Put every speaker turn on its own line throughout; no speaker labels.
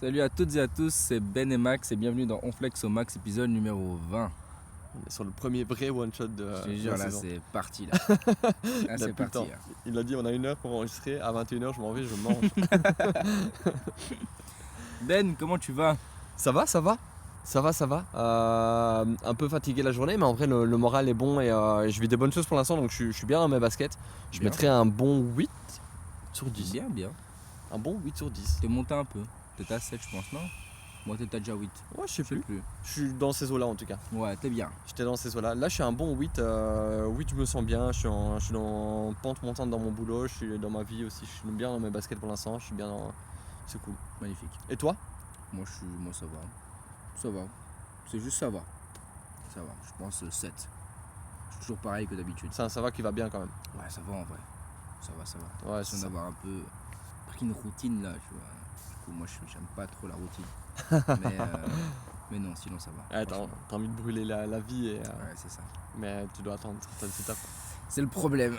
Salut à toutes et à tous, c'est Ben et Max et bienvenue dans On Flex au Max épisode numéro 20.
On est sur le premier vrai one shot de
Je te
la
jure, là
saison.
c'est parti là. Là
Il a
c'est
plus le temps.
parti. Là.
Il a dit on a 1 heure pour enregistrer, à 21h je m'en vais, je mange.
Ben, comment tu vas?
Ça va. Un peu fatigué la journée, mais en vrai le moral est bon et je vis des bonnes choses pour l'instant, donc je suis bien dans mes baskets. Je
Bien.
mettrais un bon 8 sur 10.
Bien.
Un bon 8 sur 10.
T'es monté un peu. T'es à 7 je pense, non? Moi t'es déjà 8.
Ouais, je sais
Je sais
plus.
plus.
Je suis dans ces eaux-là en tout cas.
Ouais, t'es bien.
J'étais dans ces eaux-là. Là, je suis un bon 8. 8, je me sens bien. Je suis dans pente montante dans mon boulot. Je suis dans ma vie aussi. Je suis bien dans mes baskets pour l'instant. Je suis bien dans. C'est cool.
Magnifique.
Et toi?
Moi ça va. Ça va. C'est juste ça va. Ça va. Je pense 7. C'est toujours pareil que d'habitude.
Ça va qui va bien quand même.
Ouais, ça va en vrai. Ça va.
Ouais,
Sans
c'est ça.
avoir un peu pris une routine là, tu vois. Du coup, moi j'aime pas trop la routine. Mais non, sinon ça va.
Ouais, t'as envie de brûler la vie,
Ouais, c'est ça.
mais tu dois attendre certaines étapes.
C'est le problème.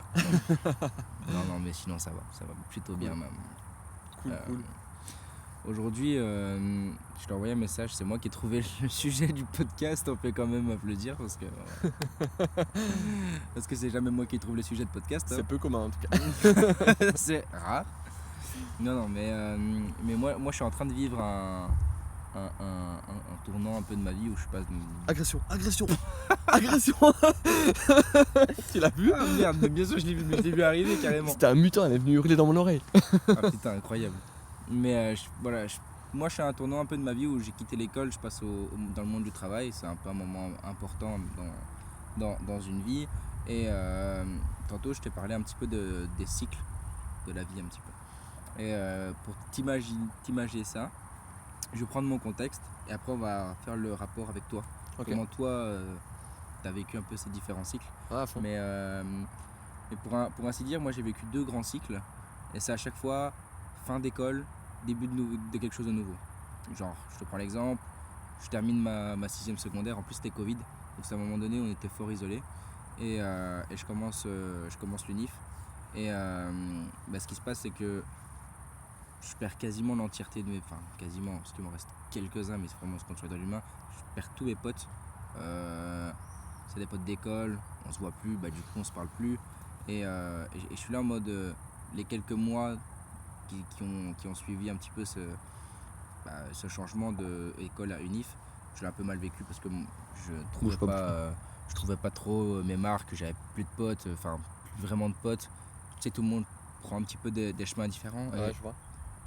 non, mais sinon ça va plutôt bien même.
Cool.
Aujourd'hui, je t'ai envoyé un message, c'est moi qui ai trouvé le sujet du podcast, on peut quand même applaudir parce que c'est jamais moi qui trouve les sujets de podcast.
C'est peu commun en tout cas.
C'est rare. Non, mais moi je suis en train de vivre un tournant un peu de ma vie où je passe.
Agression. Tu l'as vu?
Ah merde, mais bien sûr je l'ai vu arriver carrément.
C'était un mutant, elle est venue hurler dans mon oreille.
Ah putain, incroyable. Mais moi je suis à un tournant un peu de ma vie où j'ai quitté l'école, je passe dans le monde du travail, c'est un peu un moment important dans une vie. Et tantôt je t'ai parlé un petit peu des cycles de la vie un petit peu. Et pour t'imaginer ça, je vais prendre mon contexte et après on va faire le rapport avec toi.
Ok.
Comment toi t'as vécu un peu ces différents cycles.
Ouais, à fond.
Mais pour ainsi dire, moi j'ai vécu 2 grands cycles et c'est à chaque fois fin d'école, début de quelque chose de nouveau. Genre, je te prends l'exemple, je termine ma 6ème secondaire, en plus c'était Covid, donc c'est à un moment donné on était fort isolés et je commence l'UNIF et ce qui se passe c'est que je perds quasiment l'entièreté de mes... Enfin, quasiment, parce qu'il m'en reste quelques-uns, mais c'est vraiment ce qu'on sur les doigts de l'humain. Je perds tous mes potes. C'est des potes d'école, on se voit plus, du coup on se parle plus. Et je suis là en mode, les quelques mois qui ont suivi un petit peu ce changement d'école à UNIF, je l'ai un peu mal vécu parce que je trouvais pas trop mes marques, j'avais plus de potes, enfin plus vraiment de potes. Tu sais, tout le monde prend un petit peu des chemins différents.
Ouais, je vois.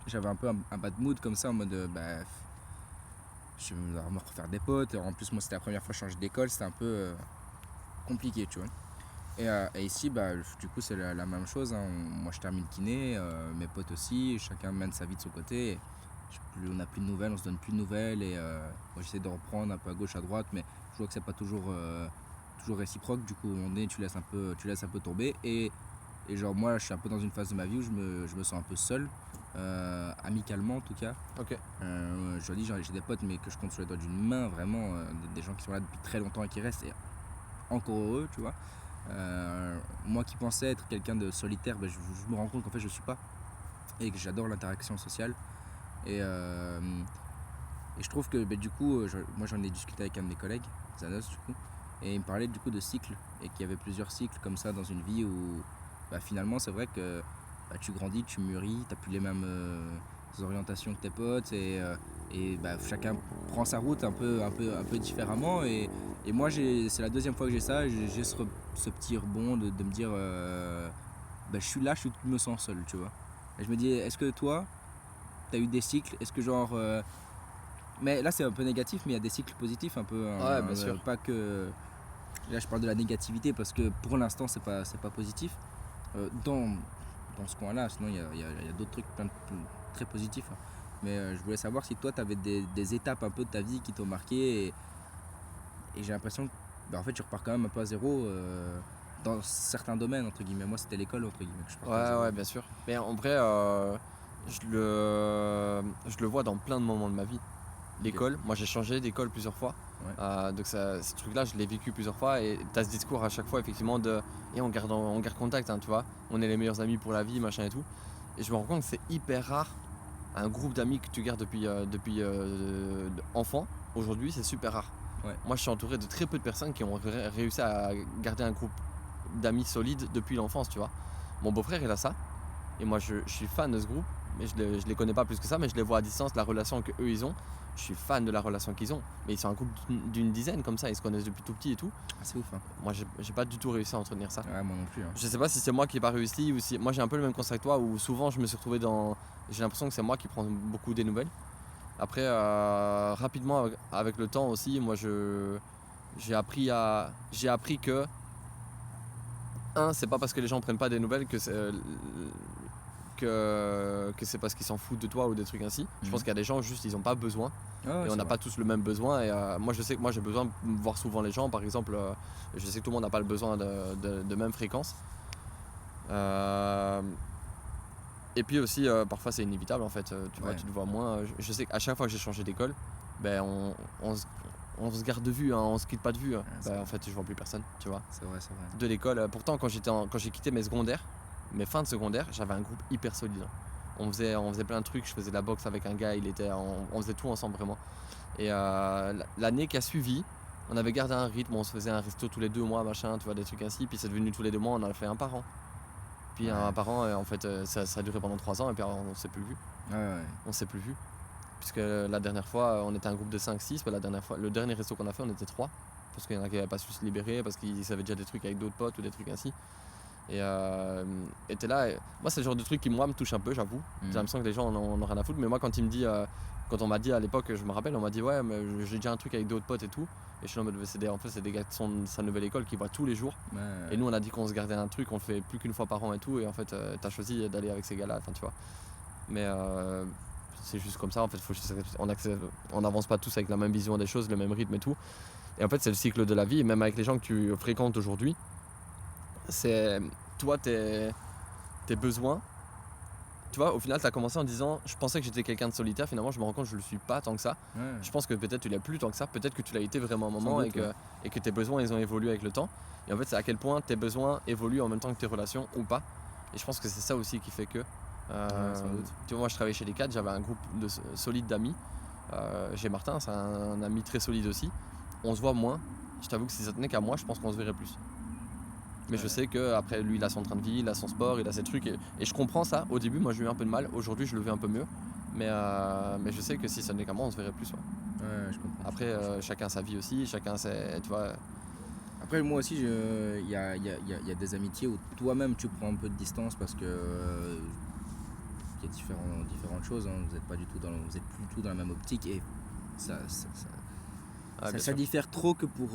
J'avais un peu un bad mood comme ça en mode je vais me refaire des potes. En plus moi c'était la première fois que je changeais d'école, c'était un peu compliqué, tu vois. Et ici du coup c'est la même chose, hein. Moi je termine kiné, mes potes aussi, chacun mène sa vie de son côté. On n'a plus de nouvelles, on se donne plus de nouvelles et moi j'essaie de reprendre un peu à gauche à droite, mais je vois que c'est pas toujours réciproque. Du coup à un moment donné tu laisses un peu tomber et genre moi je suis un peu dans une phase de ma vie où je me sens un peu seul. Amicalement en tout cas.
Ok.
Je dis j'ai des potes mais que je compte sur les doigts d'une main vraiment, des gens qui sont là depuis très longtemps et qui restent et encore heureux, tu vois. Moi qui pensais être quelqu'un de solitaire, je me rends compte qu'en fait je suis pas et que j'adore l'interaction sociale et je trouve que du coup moi j'en ai discuté avec un de mes collègues, Zanos du coup, et il me parlait du coup de cycles et qu'il y avait plusieurs cycles comme ça dans une vie où finalement c'est vrai que tu grandis, tu mûris, t'as plus les mêmes orientations que tes potes et chacun prend sa route un peu différemment et moi c'est la 2e fois que j'ai ça, j'ai ce petit rebond de me dire je suis là, je me sens seul, tu vois. Et je me dis, est-ce que toi t'as eu des cycles, est-ce que genre mais là c'est un peu négatif mais il y a des cycles positifs un peu, hein,
Ouais, bien sûr.
pas que là je parle de la négativité parce que pour l'instant c'est pas positif dans ce coin-là, sinon il y a d'autres trucs très positifs, hein. Mais je voulais savoir si toi tu avais des étapes un peu de ta vie qui t'ont marqué et j'ai l'impression que en fait tu repars quand même un peu à zéro dans certains domaines entre guillemets. Moi c'était l'école entre guillemets que je partais à zéro.
Ouais, bien sûr. Mais en vrai, je le vois dans plein de moments de ma vie. L'école, moi j'ai changé d'école plusieurs fois.
Ouais.
Donc ce truc-là, je l'ai vécu plusieurs fois et tu as ce discours à chaque fois effectivement et on garde contact, hein, tu vois. On est les meilleurs amis pour la vie, machin et tout. Et je me rends compte que c'est hyper rare un groupe d'amis que tu gardes depuis enfant, aujourd'hui, c'est super rare.
Ouais.
Moi, je suis entouré de très peu de personnes qui ont réussi à garder un groupe d'amis solides depuis l'enfance, tu vois. Mon beau-frère, il a ça. Et moi, je suis fan de ce groupe. Mais je les connais pas plus que ça, mais je les vois à distance, la relation qu'eux, ils ont. Je suis fan de la relation qu'ils ont. Mais ils sont un groupe d'une dizaine comme ça, ils se connaissent depuis tout petit et tout.
Ah, c'est ouf, hein.
Moi, j'ai pas du tout réussi à entretenir ça.
Ouais, moi non plus, hein.
Je sais pas si c'est moi qui n'ai pas réussi ou si. Moi, j'ai un peu le même constat que toi où souvent je me suis retrouvé dans. J'ai l'impression que c'est moi qui prends beaucoup des nouvelles. Après, rapidement, avec le temps aussi, moi, j'ai appris que. C'est pas parce que les gens prennent pas des nouvelles que c'est parce qu'ils s'en foutent de toi ou des trucs ainsi. Je pense qu'il y a des gens juste ils ont pas besoin et on n'a pas tous le même besoin et moi je sais que moi j'ai besoin de voir souvent les gens par exemple je sais que tout le monde n'a pas le besoin de même fréquence et puis aussi parfois c'est inévitable en fait tu vois tu te vois moins je sais qu'à chaque fois que j'ai changé d'école ben on se garde de vue, hein, on se quitte pas de vue. En fait, je vois plus personne, tu vois.
C'est vrai.
De l'école. Pourtant, quand j'ai quitté mes secondaires, mes fins de secondaire, j'avais un groupe hyper solide. On faisait plein de trucs. Je faisais de la boxe avec un gars, on faisait tout ensemble vraiment. Et l'année qui a suivi, on avait gardé un rythme. On se faisait un resto tous les 2 mois, machin, tu vois, des trucs ainsi. Puis c'est devenu tous les 2 mois, on en a fait un par an. Puis un par an, en fait, ça a duré pendant 3 ans et puis on s'est plus vu. On s'est plus vu. Puisque la dernière fois, on était un groupe de 5-6, le dernier resto qu'on a fait, on était 3. Parce qu'il y en a qui n'avaient pas su se libérer, parce qu'ils avaient déjà des trucs avec d'autres potes ou des trucs ainsi. Et t'es là. Moi, c'est le genre de truc qui, moi, me touche un peu, j'avoue. J'ai l'impression que les gens en ont rien à foutre. Mais moi, quand on m'a dit à l'époque, je me rappelle, on m'a dit, ouais, mais j'ai déjà un truc avec d'autres potes et tout. Et je suis en mode, c'est des gars qui sont de sa nouvelle école qui voient tous les jours. Et nous, on a dit qu'on se gardait un truc, on le fait plus qu'une fois par an et tout. Et en fait, t'as choisi d'aller avec ces gars-là, tu vois. Mais. C'est juste comme ça, en fait, on n'avance pas tous avec la même vision des choses, le même rythme et tout. Et en fait, c'est le cycle de la vie, et même avec les gens que tu fréquentes aujourd'hui, c'est toi, tes besoins. Tu vois, au final, tu as commencé en disant, je pensais que j'étais quelqu'un de solitaire, finalement, je me rends compte que je le suis pas tant que ça. Je pense que peut-être tu l'as plus tant que ça, peut-être que tu l'as été vraiment un moment doute, et que tes besoins, ils ont évolué avec le temps. Et en fait, c'est à quel point tes besoins évoluent en même temps que tes relations ou pas. Et je pense que c'est ça aussi qui fait que. Tu vois, moi je travaillais chez les 4, j'avais un groupe solide d'amis. J'ai Martin, c'est un ami très solide aussi. On se voit moins. Je t'avoue que si ça tenait qu'à moi, je pense qu'on se verrait plus. Mais je sais qu'après lui, il a son train de vie, il a son sport, il a ses trucs. Et je comprends ça. Au début, moi j'ai eu un peu de mal. Aujourd'hui, je le vis un peu mieux. Mais je sais que si ça tenait qu'à moi, on se verrait plus.
Je comprends.
Après, chacun sa vie aussi, chacun ses. Tu vois.
Après, moi aussi, il y a des amitiés où toi-même tu prends un peu de distance parce que. Il y a différentes choses, hein. Vous n'êtes plus du tout dans la même optique et ça diffère trop que pour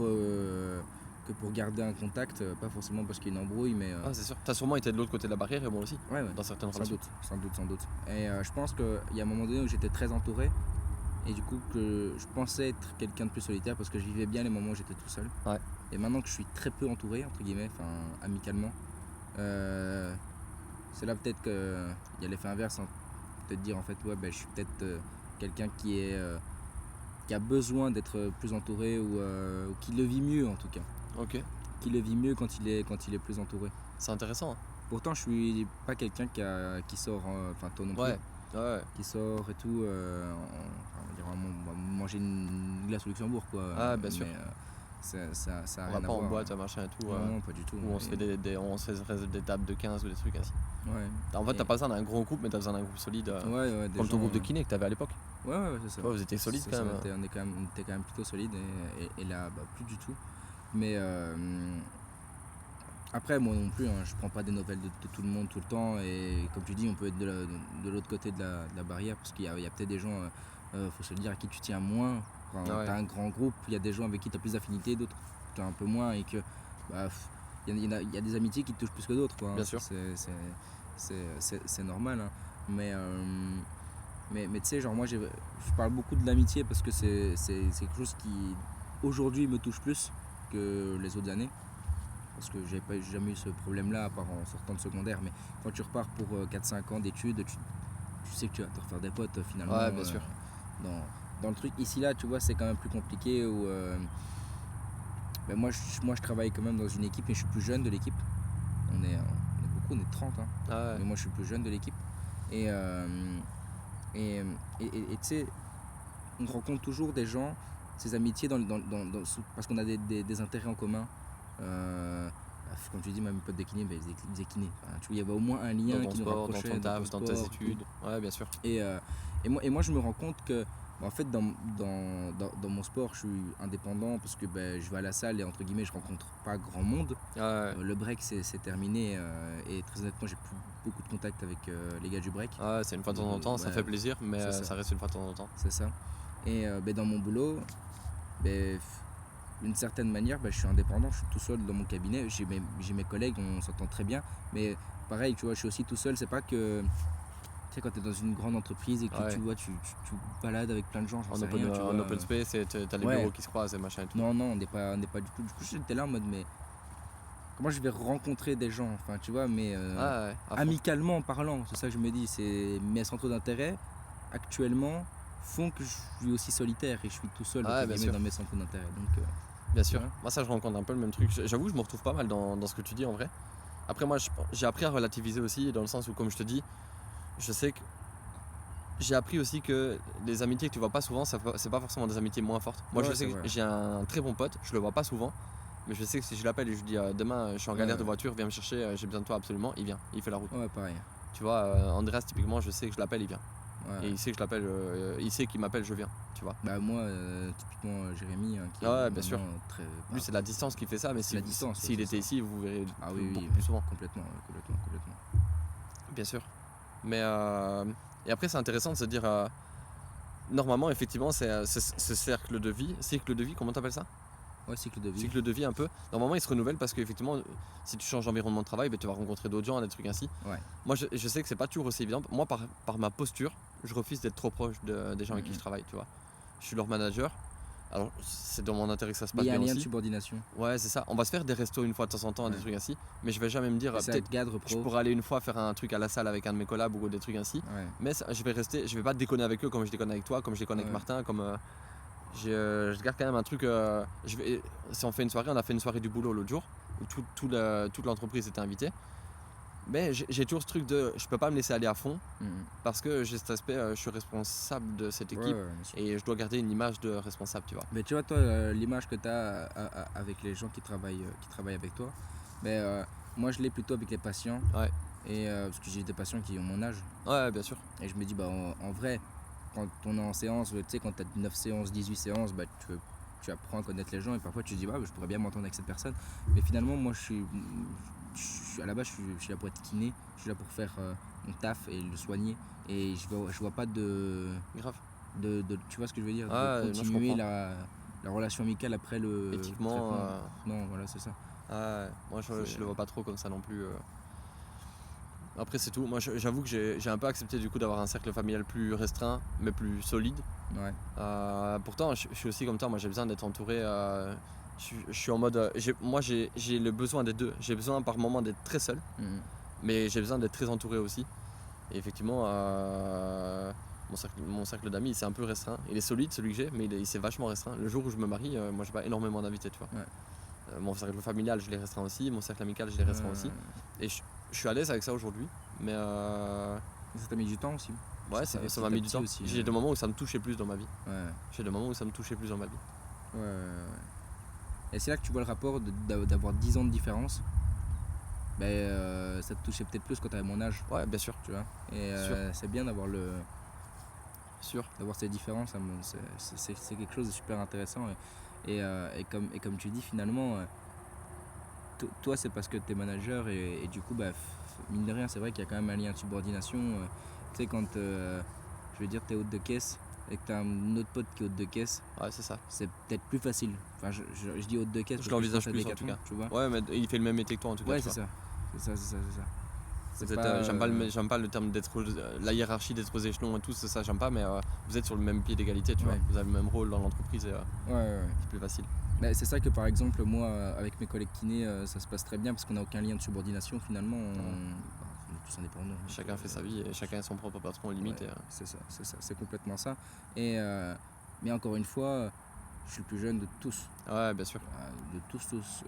garder un contact, pas forcément parce qu'il y a une embrouille, mais.
C'est sûr. T'as sûrement été de l'autre côté de la barrière et moi aussi. Dans certaines relations.
Sans doute. Et je pense qu'il y a un moment donné où j'étais très entouré et du coup que je pensais être quelqu'un de plus solitaire parce que je vivais bien les moments où j'étais tout seul. Et maintenant que je suis très peu entouré, entre guillemets, amicalement. C'est là peut-être qu'il y a l'effet inverse, hein. Peut-être dire en fait je suis peut-être quelqu'un qui a besoin d'être plus entouré ou qui le vit mieux en tout cas.
Ok.
Qui le vit mieux quand il est plus entouré.
C'est intéressant. Hein.
Pourtant je suis pas quelqu'un qui sort, toi non plus. Qui sort et tout, on va manger une glace au Luxembourg quoi.
Bien sûr.
Ça
on va pas en boîte, machin et tout.
Non, pas du tout.
Où on se fait des tables de 15 ou des trucs ainsi. En fait, t'as pas besoin d'un gros groupe, mais t'as besoin d'un groupe solide. Comme ton groupe de kiné que t'avais à l'époque.
Ouais, c'est ça.
Vous étiez solide quand même.
On était quand même plutôt solide et là, plus du tout. Mais après, moi non plus, hein, je prends pas des nouvelles de tout le monde tout le temps. Et comme tu dis, on peut être de l'autre côté de la barrière parce qu'il y a peut-être des gens, faut se le dire, à qui tu tiens moins. T'as un grand groupe, il y a des gens avec qui tu as plus d'affinité, d'autres tu as un peu moins et que il y a des amitiés qui te touchent plus que d'autres quoi.
Bien sûr.
C'est normal hein. Mais tu sais genre moi je parle beaucoup de l'amitié parce que c'est quelque chose qui aujourd'hui me touche plus que les autres années parce que j'ai jamais eu ce problème là à part en sortant de secondaire, mais quand tu repars pour 4-5 ans d'études tu sais que tu vas te refaire des potes finalement.
Bien sûr.
Dans le truc ici là tu vois c'est quand même plus compliqué où moi je travaille quand même dans une équipe mais je suis plus jeune de l'équipe. On est beaucoup, on est 30 hein. Mais moi je suis plus jeune de l'équipe et Et tu sais, on rencontre toujours des gens, ces amitiés, parce qu'on a des intérêts en commun. Comme tu dis, même mes potes de kiné, ils faisaient kiné. Enfin, tu vois, il y avait au moins un
Dans
lien
ton
qui nous
sport, dans
rapprochait
ton
dans ton
taf, dans tes
sport, tout.
études. Ouais, bien sûr.
Et moi, je me rends compte que, en fait, dans mon sport, je suis indépendant parce que je vais à la salle et entre guillemets, je rencontre pas grand monde.
Ouais,
Le break, c'est terminé et très honnêtement, j'ai plus beaucoup de contact avec les gars du break.
ouais, c'est une fois de temps en temps, ça
Ouais,
fait plaisir, mais
c'est ça.
ça reste une fois de temps en temps.
C'est ça. Et dans mon boulot, d'une certaine manière, je suis indépendant, je suis tout seul dans mon cabinet. J'ai mes collègues, on s'entend très bien. Mais pareil, tu vois, je suis aussi tout seul. C'est pas que. Tu sais, quand tu es dans une grande entreprise et que
Ouais.
tu vois, tu balades avec plein de gens, j'en
En
sais
open,
rien, tu
en
vois.
open space, et t'as les
Ouais.
bureaux qui se croisent et machin et tout.
Non, on n'est pas du tout. Du coup, j'étais là en mode, mais comment je vais rencontrer des gens, enfin, tu vois, mais
Ouais, à fond.
amicalement parlant, c'est ça que je me dis. C'est mes centres d'intérêt actuellement font que je suis aussi solitaire et je suis tout seul
Ouais,
entre
bien
guillemets,
sûr.
dans mes centres d'intérêt. Donc,
Bien sûr.
Ouais.
Moi, ça, je rencontre un peu le même truc. J'avoue que je me retrouve pas mal dans ce que tu dis en vrai. Après, moi, j'ai appris à relativiser aussi, dans le sens où, comme je te dis, je sais que j'ai appris aussi que les amitiés que tu vois pas souvent, c'est pas forcément des amitiés moins fortes. Moi,
Ouais,
je
c'est
sais que
vrai.
j'ai un très bon pote, je le vois pas souvent, mais je sais que si je l'appelle et je lui dis demain, je suis en galère de
Ouais.
voiture, viens me chercher, j'ai besoin de toi absolument, il vient, il fait la route.
Ouais, pareil.
Tu vois, Andreas, typiquement, je sais que je l'appelle, il vient.
Ouais.
Et il sait que je l'appelle, il sait qu'il m'appelle, je viens, tu vois.
Moi, typiquement Jérémy, qui
Ouais,
est
bien sûr.
maintenant très.
Lui, c'est la distance qui fait ça, mais
c'est la distance, ouais,
s'il
c'est
était
ça.
ici, vous verrez
Ah oui,
beaucoup plus souvent.
complètement, complètement.
Bien sûr. Mais et après, c'est intéressant de se dire, normalement, effectivement, c'est ce cycle de vie, comment t'appelles ça?
Ouais, cycle de vie.
Cycle de vie un peu. Normalement, il se renouvelle parce qu'effectivement, si tu changes d'environnement de travail, tu vas rencontrer d'autres gens, des trucs ainsi.
Ouais.
Moi, je sais que c'est pas toujours aussi évident. Moi, par ma posture, je refuse d'être trop proche des gens avec qui je travaille, tu vois. Je suis leur manager. Alors, c'est dans mon intérêt que ça se
Mais
passe
il y a un
bien
lien de
aussi.
subordination.
Ouais, c'est ça. On va se faire des restos une fois de temps en temps, des
Ouais.
trucs ainsi. Mais je vais jamais me dire,
Et ça
peut-être,
cadre
je
pro.
pourrais aller une fois faire un truc à la salle avec un de mes collabs ou des trucs ainsi.
Ouais.
Mais je vais pas déconner avec eux comme je déconne avec toi, comme je déconne avec
Ouais.
Martin, comme je garde quand même un truc. Si on fait une soirée, on a fait une soirée du boulot l'autre jour où toute l'entreprise était invitée. Mais j'ai toujours ce truc de, je peux pas me laisser aller à fond parce que j'ai cet aspect, je suis responsable de cette équipe
Ouais, bien sûr.
et je dois garder une image de responsable, tu vois.
Mais tu vois, toi, l'image que tu as avec les gens qui travaillent avec toi, moi je l'ai plutôt avec les patients.
Ouais.
Et parce que j'ai des patients qui ont mon âge.
Ouais, bien sûr.
Et je me dis, en vrai, quand on est en séance, tu sais, quand tu as 9 séances, 18 séances, tu apprends à connaître les gens et parfois tu te dis, je pourrais bien m'entendre avec cette personne. Mais finalement, moi, à la base, je suis là pour être kiné, je suis là pour faire mon taf et le soigner. Et je vois pas
Grave.
tu vois ce que je veux dire,
Ah,
de
non, je
continuer
comprends.
la relation amicale après le
Éthiquement,
traitement. Non, voilà, c'est ça.
moi je le vois pas trop comme ça non plus. Après, c'est tout. Moi, j'avoue que j'ai un peu accepté du coup d'avoir un cercle familial plus restreint, mais plus solide.
Ouais.
Pourtant, je suis aussi comme toi. Moi, j'ai besoin d'être entouré. Je suis en mode. Moi, j'ai le besoin des deux. J'ai besoin par moment d'être très seul, mais j'ai besoin d'être très entouré aussi. Et effectivement, mon cercle d'amis, c'est un peu restreint. Il est solide, celui que j'ai, mais il s'est vachement restreint. Le jour où je me marie, moi, j'ai pas énormément d'invités, tu vois.
Ouais.
Mon cercle familial, je l'ai restreint aussi. Mon cercle amical, je l'ai restreint aussi. Et je suis à l'aise avec ça aujourd'hui, mais
Ça t'a mis du temps aussi.
ouais, ça m'a mis du temps.
Aussi,
J'ai des moments où ça me touchait plus dans ma vie.
Ouais.
J'ai des moments où ça me touchait plus dans ma vie.
Ouais. Et c'est là que tu vois le rapport d'avoir 10 ans de différence. Ça te touchait peut-être plus quand t'avais mon âge.
Ouais, bien sûr.
Tu vois. Et c'est bien d'avoir d'avoir ces différences. C'est quelque chose de super intéressant. Et comme tu dis, finalement, toi, c'est parce que t'es manager et du coup, mine de rien, c'est vrai qu'il y a quand même un lien de subordination. Tu sais, quand je veux dire, t'es hôte de caisse et que t'as un autre pote qui est hôte de caisse,
Ouais, c'est ça.
c'est peut-être plus facile. Enfin, je dis hôte de caisse.
Je l'envisage
pense à
plus en
Decathlon,
tout cas.
tu vois.
Ouais, mais il fait le même métier que toi en tout cas.
Ouais,
tu
c'est
vois.
ça. C'est ça.
Vous êtes, j'aime pas le terme d'être la hiérarchie d'être aux échelons et tout, ça j'aime pas, mais vous êtes sur le même pied d'égalité, tu vois. Vous avez le même rôle dans l'entreprise et
Ouais.
c'est plus facile.
C'est ça que par exemple moi avec mes collègues kinés ça se passe très bien parce qu'on n'a aucun lien de subordination finalement. On est tous indépendants.
Chacun fait sa vie et chacun est son propre patron limite.
C'est ça, c'est complètement ça. Et mais encore une fois, je suis le plus jeune de tous.
Ouais, bien sûr.
De tous.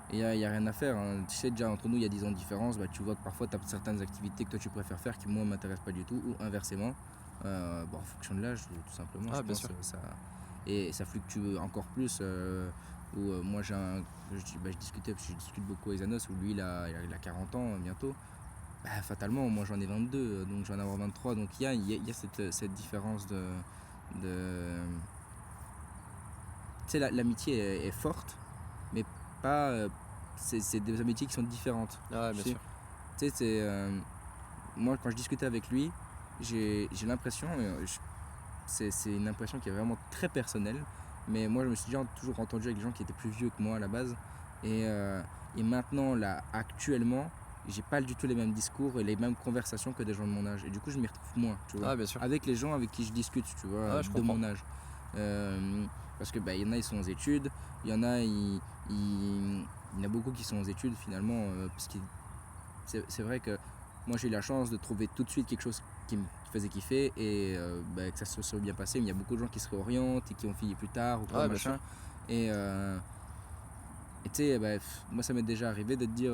Et Et il n'y a rien à faire. Hein. Tu sais, déjà, entre nous, il y a 10 ans de différence. Bah, tu vois que parfois, tu as certaines activités que toi, tu préfères faire qui, moi, ne m'intéressent pas du tout, ou inversement. En fonction de l'âge, tout simplement, je
bien
pense.
sûr.
Et ça fluctue encore plus. Moi, je discutais, parce que je discute beaucoup avec Zanos, où lui, il a 40 ans bientôt. Bah, fatalement, moi, j'en ai 22, donc j'en ai avoir 23. Donc, il y a cette différence de... Tu sais, l'amitié est forte, mais pas. C'est des amitiés qui sont différentes.
Ah, bien
Tu sais,
sûr.
tu sais, moi, quand je discutais avec lui, j'ai l'impression, c'est une impression qui est vraiment très personnelle, mais moi, je me suis déjà toujours entendu avec des gens qui étaient plus vieux que moi à la base. Et maintenant, là, actuellement, j'ai pas du tout les mêmes discours et les mêmes conversations que des gens de mon âge. Et du coup, je m'y retrouve moins, tu vois.
Ah, bien sûr.
Avec les gens avec qui je discute, tu vois,
Ah, je
de
comprends.
mon âge. Parce que y en a, ils sont aux études, il y en a, il y en a beaucoup qui sont aux études finalement, parce que c'est vrai que moi j'ai eu la chance de trouver tout de suite quelque chose qui me faisait kiffer et que ça se soit bien passé, mais il y a beaucoup de gens qui se réorientent et qui ont fini plus tard ou quoi,
Ah, bien sûr.
machin. Et tu sais, moi ça m'est déjà arrivé de te dire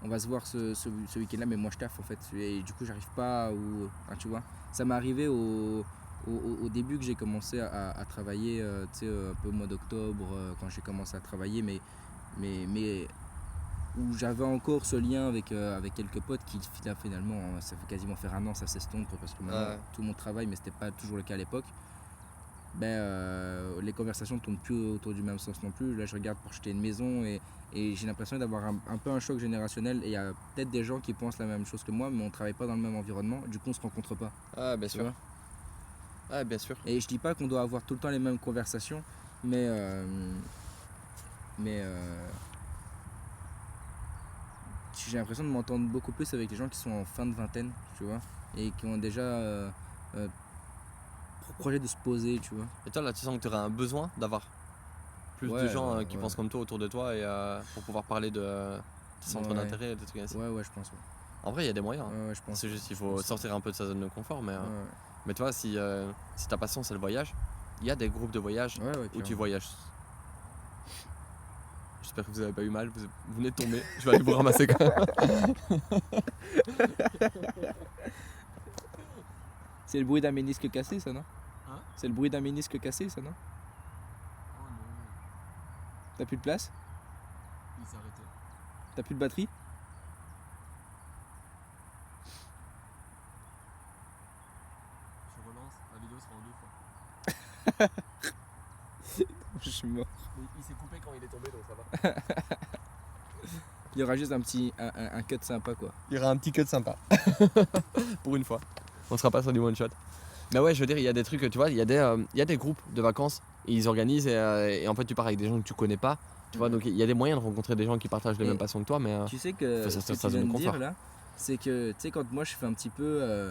on va se voir ce week-end là, mais moi je taffe en fait, et du coup j'arrive pas, ou tu vois, ça m'est arrivé au début que j'ai commencé à travailler, tu sais, un peu au mois d'octobre, quand j'ai commencé à travailler, mais où j'avais encore ce lien avec quelques potes qui finalement, ça fait quasiment faire un an, ça s'estompe parce que maintenant
Ouais.
tout le monde travaille, mais c'était pas toujours le cas à l'époque. Les conversations ne tournent plus autour du même sens non plus. Là, je regarde pour acheter une maison et j'ai l'impression d'avoir un peu un choc générationnel. Et il y a peut-être des gens qui pensent la même chose que moi, mais on ne travaille pas dans le même environnement. Du coup, on ne se rencontre pas.
Ah, bien
Tu
sûr.
vois.
Ah, bien sûr.
Et je dis pas qu'on doit avoir tout le temps les mêmes conversations, mais j'ai l'impression de m'entendre beaucoup plus avec les gens qui sont en fin de vingtaine, tu vois, et qui ont déjà pour projet de se poser, tu vois.
Et toi, là, tu sens que tu aurais un besoin d'avoir plus de
Ouais,
gens qui
ouais.
pensent comme toi autour de toi et pour pouvoir parler de tes centres
Ouais.
d'intérêt et des trucs ainsi.
Ouais, je pense. Ouais.
En vrai, il y a des moyens.
Ouais, je pense.
C'est juste qu'il faut sortir un peu de sa zone de confort. Mais
Ouais,
tu vois, si ta passion c'est le voyage, il y a des groupes de voyage
ouais,
où tu
clairement.
voyages. J'espère que vous avez pas eu mal, vous venez de tomber. Je vais aller vous ramasser quand même.
C'est le bruit d'un ménisque cassé, ça, non?
Hein?
C'est le bruit d'un ménisque cassé, ça, non?
Oh non,
T'as plus de place?
il s'est arrêté.
T'as plus de batterie?
Je relance, la vidéo sera en 2 fois.
Je suis mort.
Il s'est coupé quand il est tombé, donc ça va.
Il y aura juste un cut sympa, quoi.
Il y aura un petit cut sympa. Pour une fois. On sera pas sur du one shot. Mais ouais, je veux dire, il y a des trucs, tu vois, il y a des groupes de vacances et ils organisent et en fait tu pars avec des gens que tu connais pas. Tu vois, donc il y a des moyens de rencontrer des gens qui partagent les
Et
mêmes passions que toi, mais
Tu sais que
faut
ce
sortir
que
de sa
tu
zone
viens
de
de dire
confort.
là, c'est que tu sais, quand moi je fais un petit peu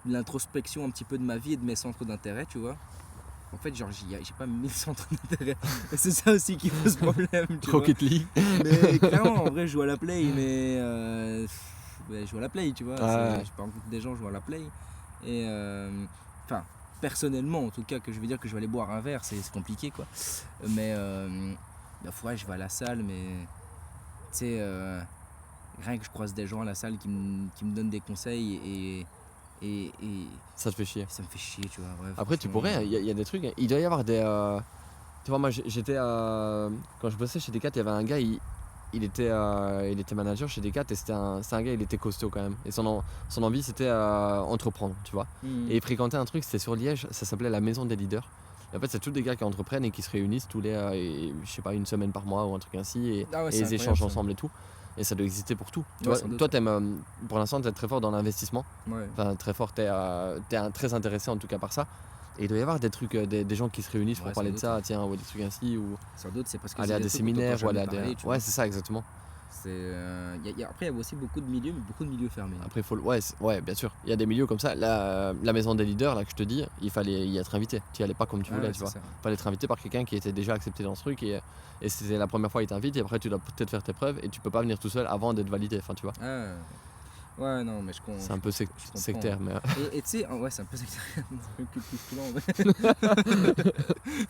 l'introspection un petit peu de ma vie et de mes centres d'intérêt, tu vois. En fait, genre, j'ai pas 1000 centres d'intérêt. Et c'est ça aussi qui pose problème, tu vois.
Rocket League.
Mais clairement, en vrai, je joue à la play, mais je joue à la play, tu vois.
Ouais.
Je peux rencontrer des gens, je joue à la play. Et enfin, personnellement, en tout cas, que je veux dire que je vais aller boire un verre, c'est compliqué, quoi. Mais ouais, je vais à la salle, mais tu sais, rien que je croise des gens à la salle qui me donnent des conseils et
Ça te fait chier.
ça me fait chier, tu vois. Ouais,
Après, tu
franchement,
pourrais, il y a des trucs, il doit y avoir des. Tu vois, moi j'étais. Quand je bossais chez Decat, il y avait un gars, il était manager chez Decat et c'est un gars, il était costaud quand même. Et son envie, c'était entreprendre, tu vois.
Mhm.
Et il fréquentait un truc, c'était sur Liège, ça s'appelait la maison des leaders. Et en fait, c'est tous des gars qui entreprennent et qui se réunissent tous les, je sais pas, une semaine par mois ou un truc ainsi, et
Ah ouais,
et
c'est
ils
incroyable,
échangent
ça.
ensemble et tout. Et ça doit exister pour tout. Tu
Ouais,
vois,
sans doute.
toi, t'aimes, pour l'instant, t'es très fort dans l'investissement.
Ouais.
Enfin, très fort, t'es très intéressé en tout cas par ça. Et il doit y avoir des trucs, des gens qui se réunissent pour
Ouais,
parler
sans
de
doute,
ça,
ouais.
tiens, ou des trucs ainsi, ou
Sans doute, c'est parce que
aller
c'est
à
des
des
trucs dont t'entends
séminaires, ou aller
jamais
à des.
parler, tu
Ouais,
vois.
c'est ça, exactement.
Après, il y a aussi beaucoup de milieux, mais beaucoup de milieux fermés.
Après, ouais, bien sûr. Il y a des milieux comme ça. La maison des leaders, là, que je te dis, il fallait y être invité. Tu y allais pas comme tu voulais,
Ouais,
tu
c'est
vois.
ça.
Il fallait être invité par quelqu'un qui était déjà accepté dans ce truc et c'était la première fois qu'il t'invite et après tu dois peut-être faire tes preuves et tu peux pas venir tout seul avant d'être validé, enfin tu vois.
Ah, Ouais, non, mais je comprends.
C'est un peu
Je comprends.
sectaire, mais
Et tu sais, ouais, c'est un peu sectaire.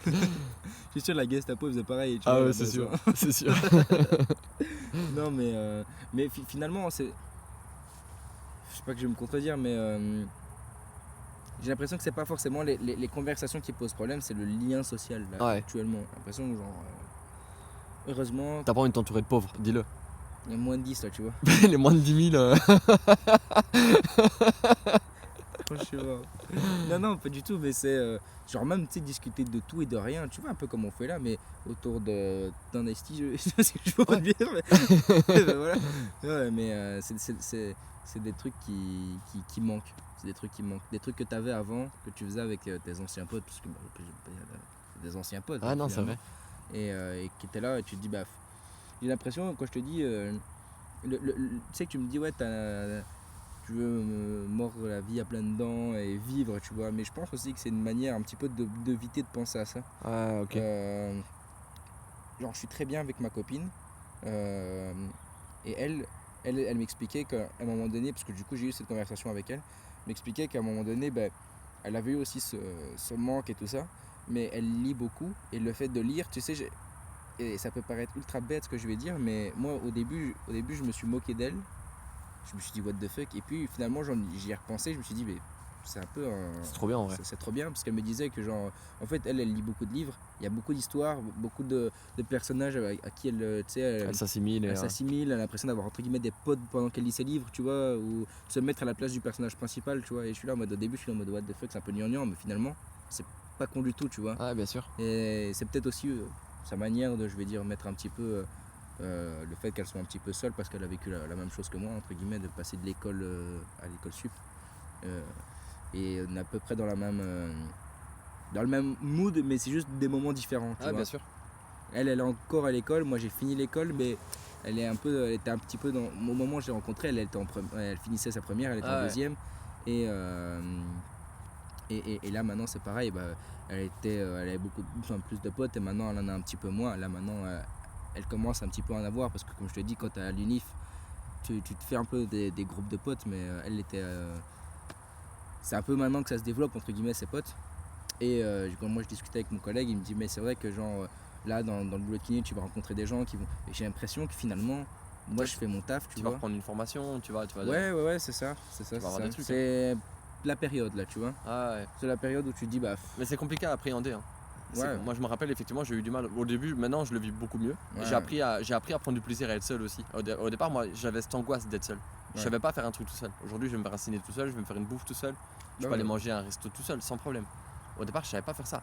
Je suis sûr la Gestapo faisait pareil. Tu
ah
vois,
ouais,
là-bas,
c'est sûr,
ça.
c'est sûr.
Non, mais finalement, c'est. Je sais pas que je vais me contredire, mais j'ai l'impression que c'est pas forcément les conversations qui posent problème, c'est le lien social là,
Ouais.
actuellement. J'ai l'impression que, genre, heureusement,
T'as pas envie de t'entourer de pauvres, dis-le.
il y a moins de 10 là, tu vois.
Les moins de 10 000.
Franchement. Non, non, pas du tout, mais c'est genre même, tu sais, discuter de tout et de rien, tu vois, un peu comme on fait là, mais autour d'un esti, je sais pas ce que je peux pas te dire, mais ben voilà. Ouais, mais c'est des trucs qui manquent. C'est des trucs qui manquent. Des trucs que tu avais avant, que tu faisais avec tes anciens potes, parce que bah, c'est des anciens potes,
Ah non, c'est
finalement.
vrai.
Et qui étaient là, et tu te dis, bah, j'ai l'impression, quand je te dis, tu sais que tu me dis, ouais, tu veux me mordre la vie à pleines dents et vivre, tu vois. Mais je pense aussi que c'est une manière un petit peu d'éviter de penser à ça.
Ah, ok.
Genre, je suis très bien avec ma copine. euh, et elle m'expliquait qu'à un moment donné, parce que du coup j'ai eu cette conversation avec elle, m'expliquait qu'à un moment donné, ben, elle avait eu aussi ce manque et tout ça. Mais elle lit beaucoup. Et le fait de lire, tu sais, et ça peut paraître ultra bête ce que je vais dire, mais moi au début je me suis moqué d'elle. Je me suis dit what the fuck, et puis finalement j'y ai repensé, je me suis dit mais c'est un peu
C'est trop bien en vrai.
c'est trop bien, parce qu'elle me disait que genre en fait elle lit beaucoup de livres, il y a beaucoup d'histoires, beaucoup de personnages à qui elle, tu sais,
Elle s'assimile.
elle s'assimile, elle a l'impression d'avoir entre guillemets des potes pendant qu'elle lit ses livres, tu vois, ou se mettre à la place du personnage principal, tu vois. Et je suis là en mode, au début je suis en mode what the fuck, c'est un peu gnangnan, mais finalement c'est pas con du tout, tu vois.
Ah, bien sûr.
Et c'est peut-être aussi sa manière de, je vais dire, mettre un petit peu le fait qu'elle soit un petit peu seule, parce qu'elle a vécu la même chose que moi, entre guillemets, de passer de l'école à l'école sup. Euh, et on est à peu près dans le même mood, mais c'est juste des moments différents, tu
Ah,
vois.
bien sûr.
Elle est encore à l'école, moi j'ai fini l'école, mais elle était un petit peu au moment où je l'ai rencontrée, elle finissait sa première, elle était en
Ouais.
deuxième. Et, et là maintenant c'est pareil, bah, elle avait plus de potes, et maintenant elle en a un petit peu moins. Là maintenant elle commence un petit peu à en avoir, parce que comme je te dis, quand tu es à l'UNIF, tu te fais un peu des groupes de potes, mais c'est un peu maintenant que ça se développe entre guillemets, ses potes. Et quand moi je discutais avec mon collègue, il me dit mais c'est vrai que genre là dans le boulot de kiné tu vas rencontrer des gens qui vont. Et j'ai l'impression que finalement moi je fais mon taf,
Tu vas reprendre une formation, tu vas.
Ouais, c'est ça.
avoir des trucs,
C'est la période là, tu vois.
Ah ouais.
C'est la période où tu te dis bah.
Mais c'est compliqué à appréhender. Hein.
Ouais.
Moi je me rappelle effectivement, j'ai eu du mal au début, maintenant je le vis beaucoup mieux.
Ouais.
J'ai appris à prendre du plaisir à être seul aussi. Au départ, moi j'avais cette angoisse d'être seul. Je savais pas faire un truc tout seul. Aujourd'hui je vais me faire un ciné tout seul, je vais me faire une bouffe tout seul. Je peux aller manger à un resto tout seul sans problème. Au départ je savais pas faire ça.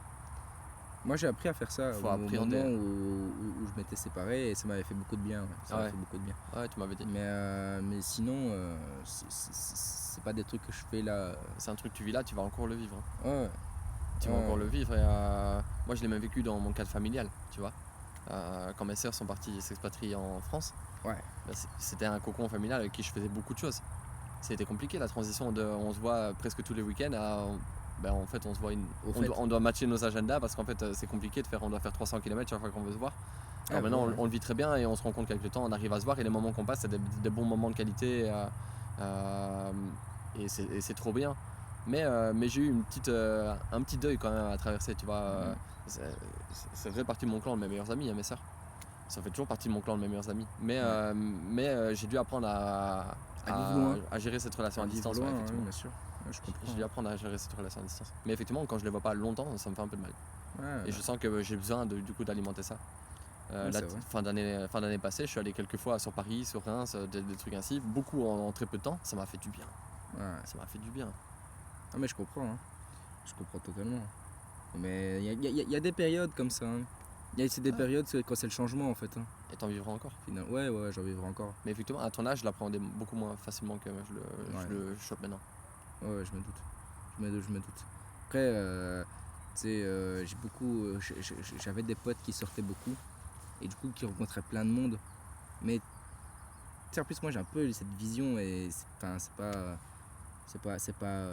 Moi j'ai appris à faire ça
Faut
au
appréhender.
moment où je m'étais séparé, et ça m'avait fait beaucoup de bien. Ça m'a fait beaucoup de bien.
Ouais, tu m'avais dit.
Mais sinon, c'est pas des trucs que je fais là.
C'est un truc que tu vis là, tu vas encore le vivre. Hein.
Ouais.
Tu vas encore le vivre. Et, moi je l'ai même vécu dans mon cadre familial, tu vois. Quand mes sœurs sont parties s'expatrier en France,
Ouais.
Bah, c'était un cocon familial avec qui je faisais beaucoup de choses. C'était compliqué la transition de on se voit presque tous les week-ends à en fait on se voit on doit matcher nos agendas, parce qu'en fait c'est compliqué de faire, on doit faire 300 km chaque fois qu'on veut se voir. Alors maintenant on le vit très bien, et on se rend compte qu'avec le temps on arrive à se voir, et les moments qu'on passe c'est des bons moments de qualité, et c'est trop bien. Mais j'ai eu un petit deuil quand même à traverser, tu vois. Ça fait partie de mon clan de mes meilleurs amis, mes sœurs. Ça fait toujours partie de mon clan de mes meilleurs amis. Mais j'ai dû apprendre à gérer cette relation à distance.
Loin,
effectivement.
bien sûr. Ouais, je comprends.
J'ai dû apprendre à gérer cette relation à distance. Mais effectivement, quand je les vois pas longtemps, ça me fait un peu de mal.
Ouais,
Et je sens que j'ai besoin du coup d'alimenter ça. La fin d'année passée, je suis allé quelques fois sur Paris, sur Reims, des trucs ainsi, beaucoup en très peu de temps. Ça m'a fait du bien.
Ouais.
Ça m'a fait du bien.
Ah, mais je comprends. Hein. Je comprends totalement. Mais il y a des périodes comme ça. Hein. C'est des périodes quand c'est le changement en fait. Hein.
Et t'en vivras encore.
Ouais, j'en vivrai encore.
Mais effectivement, à ton âge, je l'appréhendais beaucoup moins facilement que je le chope maintenant.
Ouais, je me doute. Après, tu sais, j'avais des potes qui sortaient beaucoup, et du coup qui rencontraient plein de monde. Mais tu sais, en plus moi j'ai un peu cette vision, et c'est pas c'est pas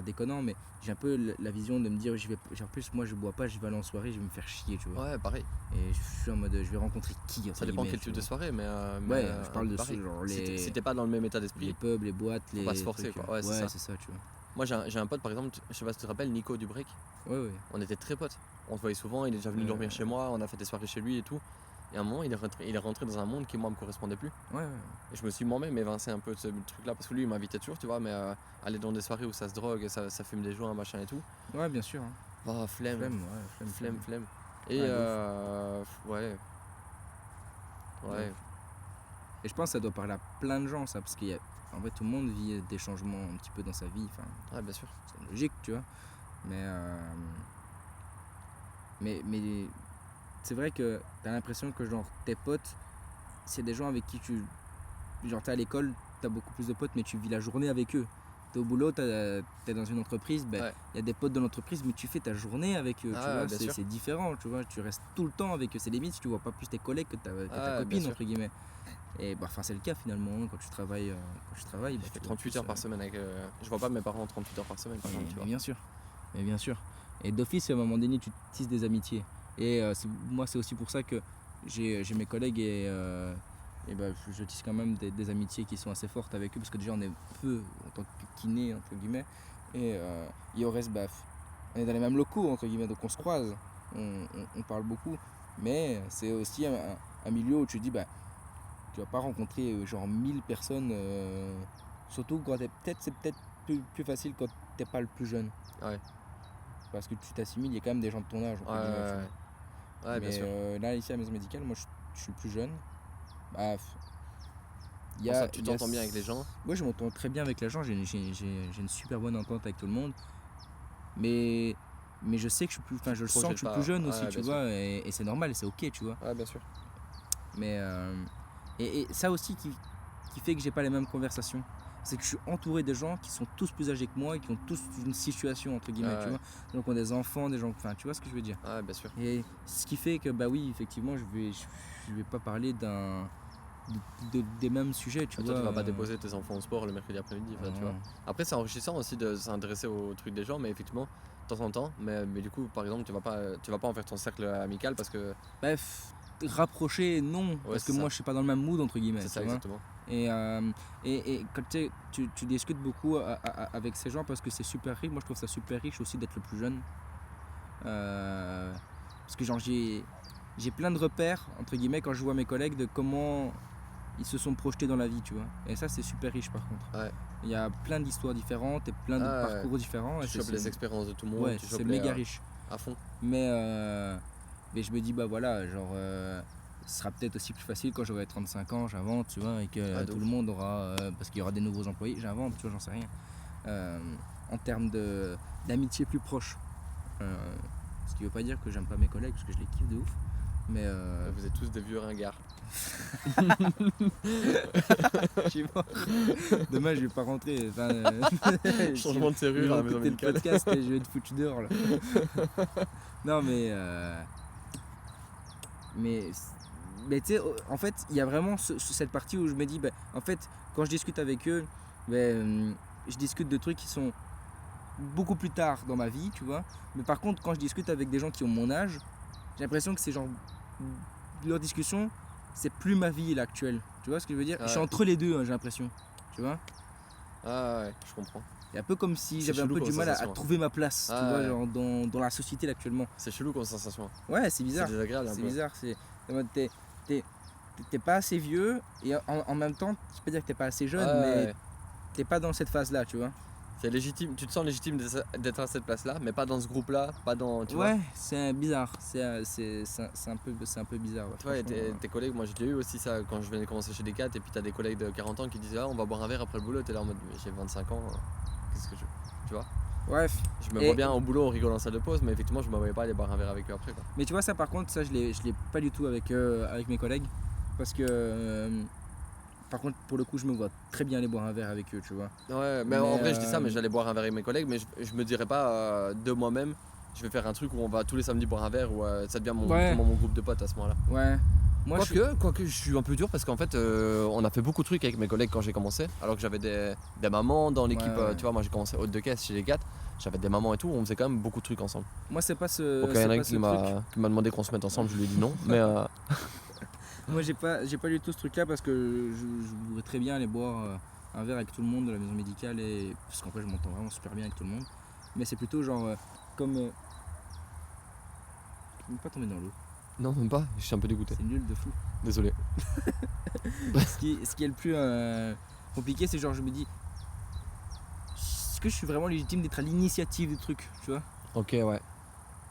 déconnant, mais j'ai un peu la vision de me dire, en plus, moi je bois pas, je vais aller en soirée, je vais me faire chier, tu vois.
Ouais, pareil.
Et je suis en mode, je vais rencontrer qui, entre
Ça dépend
guillemets,
quel
tu
type de
vois.
soirée, mais
Ouais, je parle de
pareil.
genre
Si t'es pas dans le même état
les
d'esprit,
pubs, les boîtes,
faut
les
pas se forcer,
trucs.
quoi. Ouais, c'est ça.
c'est ça, tu vois.
Moi j'ai un pote par exemple, je sais pas si tu te rappelles, Nico du Break.
Ouais, ouais.
On était très potes. On se voyait souvent, il est déjà venu dormir chez moi, on a fait des soirées chez lui et tout. Et à un moment, il est rentré dans un monde qui moi me correspondait plus.
Ouais, ouais.
Et je me suis moi-même évincé un peu de ce truc-là parce que lui il m'invitait toujours, tu vois, mais aller dans des soirées où ça se drogue, ça fume des joints, machin et tout.
Ouais, bien sûr. Hein.
Oh, flemme.
Flemme.
Et
Ouais,
ouais.
Ouais. Et je pense que ça doit parler à plein de gens, ça, parce qu'en fait, tout le monde vit des changements un petit peu dans sa vie. Enfin,
Ouais, bien sûr.
c'est logique, tu vois. Mais c'est vrai que t'as l'impression que genre tes potes, c'est des gens avec qui genre t'es à l'école, t'as beaucoup plus de potes, mais tu vis la journée avec eux. T'es au boulot, t'es dans une entreprise,
Ouais.
y a des potes de l'entreprise, mais tu fais ta journée avec eux,
Ah
tu
ouais,
vois,
bien sûr.
c'est différent, tu vois, tu restes tout le temps avec eux. C'est limite si tu vois pas plus tes collègues que ta
Ouais,
copine,
bien sûr.
entre guillemets. Et enfin c'est le cas finalement, hein, quand tu travailles,
Je
tu
fais
vois
38
plus,
heures par semaine avec. Je vois pas mes parents 38 heures par semaine par exemple, tu
mais
vois.
bien sûr. Et d'office, à un moment donné, tu tisses des amitiés. Et moi, c'est aussi pour ça que j'ai mes collègues et je tisse quand même des amitiés qui sont assez fortes avec eux, parce que déjà, on est peu en tant que kiné, entre guillemets. Et au reste, on est dans les mêmes locaux, entre guillemets, donc on se croise, on parle beaucoup. Mais c'est aussi un milieu où tu te dis, tu vas pas rencontrer genre 1000 personnes, surtout quand c'est peut-être plus facile quand t'es pas le plus jeune.
Ouais.
Parce que tu t'assimiles, il y a quand même des gens de ton âge.
Ouais,
Guillemets, tu
ouais,
vois.
ouais, bien sûr.
Là, ici à la maison médicale, moi je suis le plus jeune. Bah,
Tu t'entends bien avec les gens.
Moi je m'entends très bien avec les gens, j'ai une super bonne entente avec tout le monde. Mais je sais que je suis plus, enfin je le sens que je suis plus jeune aussi, tu vois, et c'est normal, c'est ok, tu vois.
Ouais, bien sûr.
Mais et ça aussi qui fait que j'ai pas les mêmes conversations. C'est que je suis entouré de gens qui sont tous plus âgés que moi et qui ont tous une situation entre guillemets, tu vois. Des gens qui ont des enfants, des gens, enfin tu vois ce que je veux dire.
Ouais, bien sûr.
Et ce qui fait que oui, effectivement, je vais pas parler des mêmes sujets, tu vois.
Toi, tu vas pas déposer tes enfants au sport le mercredi après-midi, tu vois. Après, c'est enrichissant aussi de s'intéresser aux trucs des gens, mais effectivement, de temps en temps. Mais du coup, par exemple, tu vas pas en faire ton cercle amical parce que.
Bref, rapprocher, non, parce que moi je suis pas dans le même mood entre guillemets.
C'est ça,
vois.
exactement.
Et quand tu discutes beaucoup avec ces gens parce que c'est super riche. Moi je trouve ça super riche aussi d'être le plus jeune. Parce que genre j'ai plein de repères entre guillemets quand je vois mes collègues de comment ils se sont projetés dans la vie, tu vois. Et ça c'est super riche par contre.
Ouais.
Il y a plein d'histoires différentes et plein de parcours différents.
Tu chopes les expériences de tout le monde.
Ouais, c'est méga riche.
À fond.
Mais je me dis voilà, genre ce sera peut-être aussi plus facile quand j'aurai 35 ans, j'invente, tu vois, et que tout le monde aura, parce qu'il y aura des nouveaux employés, j'invente, tu vois, j'en sais rien. En termes d'amitié plus proche. Ce qui veut pas dire que j'aime pas mes collègues, parce que je les kiffe de ouf. Mais
vous êtes tous des vieux ringards.
Je suis mort. Demain je vais pas rentrer.
Changement de serrure à la maison médicale.
Le podcast et je vais être foutu dehors là. Non mais tu sais, en fait, il y a vraiment cette partie où je me dis, en fait, quand je discute avec eux, je discute de trucs qui sont beaucoup plus tard dans ma vie, tu vois. Mais par contre, quand je discute avec des gens qui ont mon âge, j'ai l'impression que c'est genre leur discussion, c'est plus ma vie là actuelle. Tu vois ce que je veux dire? Je suis entre les deux, hein, j'ai l'impression. Tu vois?
Ah ouais, je comprends.
C'est un peu comme si j'avais un peu du mal à trouver ma place, tu vois, genre dans la société là, actuellement.
C'est chelou comme sensation.
Ouais, c'est bizarre.
C'est désagréable un peu.
C'est bizarre, t'es pas assez vieux et en même temps, je peux pas dire que t'es pas assez jeune, mais t'es pas dans cette phase là, tu vois.
C'est légitime, tu te sens légitime d'être à cette place là, mais pas dans ce groupe là, pas dans. Tu vois.
C'est bizarre, c'est un peu bizarre.
Tu vois, tes collègues, moi j'ai eu aussi ça quand je venais de commencer chez Decat, et puis t'as des collègues de 40 ans qui disent on va boire un verre après le boulot, t'es là en mode j'ai 25 ans, qu'est-ce que je. Tu vois.
Bref.
Je me vois bien au boulot, on rigole en salle de pause, mais effectivement je me voyais pas aller boire un verre avec eux après quoi.
Mais tu vois, ça par contre, ça je l'ai pas du tout avec mes collègues, parce que. Par contre, pour le coup, je me vois très bien aller boire un verre avec eux, tu vois.
Ouais, mais en vrai, je dis ça, mais j'allais boire un verre avec mes collègues, mais je me dirais pas de moi-même, je vais faire un truc où on va tous les samedis boire un verre, ou ça devient mon groupe de potes à ce moment-là.
Ouais, Moi,
Quoique je suis un peu dur parce qu'en fait on a fait beaucoup de trucs avec mes collègues quand j'ai commencé, alors que j'avais des mamans dans l'équipe,
Ouais.
tu vois, moi j'ai commencé hôte de caisse chez les 4, j'avais des mamans et tout, on faisait quand même beaucoup de trucs ensemble.
moi c'est pas ce,
Donc il y en
c'est
a
pas
un
ce
qui
truc.
m'a demandé qu'on se mette ensemble, je lui ai dit non, mais
Moi j'ai pas du tout ce truc là parce que je voudrais très bien aller boire un verre avec tout le monde de la maison médicale et parce qu'en fait je m'entends vraiment super bien avec tout le monde. Mais c'est plutôt genre comme je ne pas tomber dans l'eau.
non même pas, je suis un peu dégoûté,
C'est nul de fou.
désolé.
ce qui est le plus compliqué, c'est genre je me dis est-ce que je suis vraiment légitime d'être à l'initiative du truc, tu vois?
Ok ouais,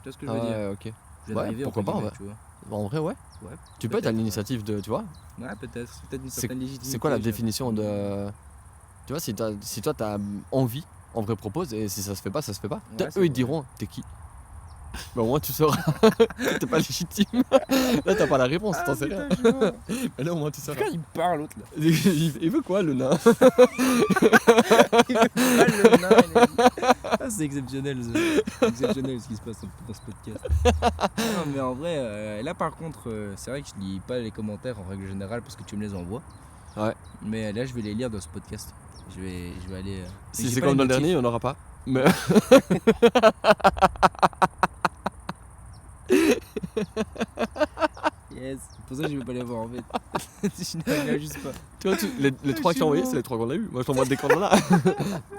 Tu vois ce que je veux dire?
ouais ok.
Je viens
Ouais,
d'arriver,
pourquoi
entre
pas,
guillemets,
ouais.
tu vois.
En vrai ouais,
Ouais,
tu peux être à
peut-être,
l'initiative de, tu vois,
ouais, peut-être. C'est peut-être une certaine légitimité.
c'est quoi la
j'ai
définition
l'impression.
de... Tu vois, si toi t'as envie, en vrai propose, et si ça se fait pas, ça se fait pas.
Ouais,
Peut-être
c'est
eux ils
vrai.
diront, t'es qui? Bah au moins tu sauras, t'es pas légitime. Là t'as pas la réponse,
Ah
t'en sais rien.
putain, je suis mort.
Mais là au moins tu sauras.
Pourquoi il parle l'autre là?
Il veut quoi le nain?
Il veut pas le nain, il a dit. Ah, c'est exceptionnel, exceptionnel ce qui se passe dans ce podcast. Non mais en vrai, là par contre, c'est vrai que je lis pas les commentaires en règle générale parce que tu me les envoies.
Ouais.
Mais là je vais les lire dans ce podcast. Je vais aller. Mais
Si
j'ai
c'est
pas
comme
les
dans le
notifs.
dernier, il n'y en aura pas. Mais
Yes. C'est pour ça que je vais pas les voir en fait. Je n'arrive juste pas.
tu vois, les 3 que j'ai envoyés, c'est les 3 qu'on a eu. Moi je t'envoie dès qu'on en a.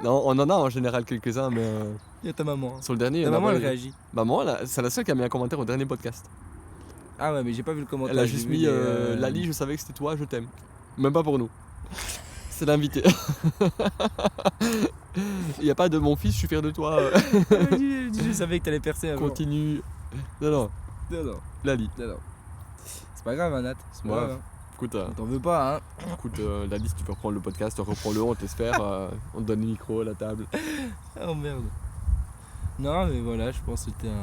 Non, on en a en général quelques-uns, mais
Il y a ta maman.
sur le dernier, il y
Ta
en a
maman
pas
elle
eu.
réagit.
Maman, c'est la seule qui a mis un commentaire au dernier podcast.
Ah ouais mais j'ai pas vu le commentaire.
Elle a
j'ai
juste
vu
mis Lali, je savais que c'était toi, je t'aime. Même pas pour nous. C'est l'invité. Il n'y a pas de mon fils, je suis fier de toi.
Je savais que t'allais percer avant.
Continue. Non,
Non.
Lali.
C'est pas grave, hein, Nat. C'est pas
Ouais.
grave.
Écoute,
On t'en veut pas, hein.
Lali, si tu peux reprendre le podcast, reprends-le, on t'espère. On te donne le micro, la table.
Oh merde. Non, mais voilà, je pense que c'était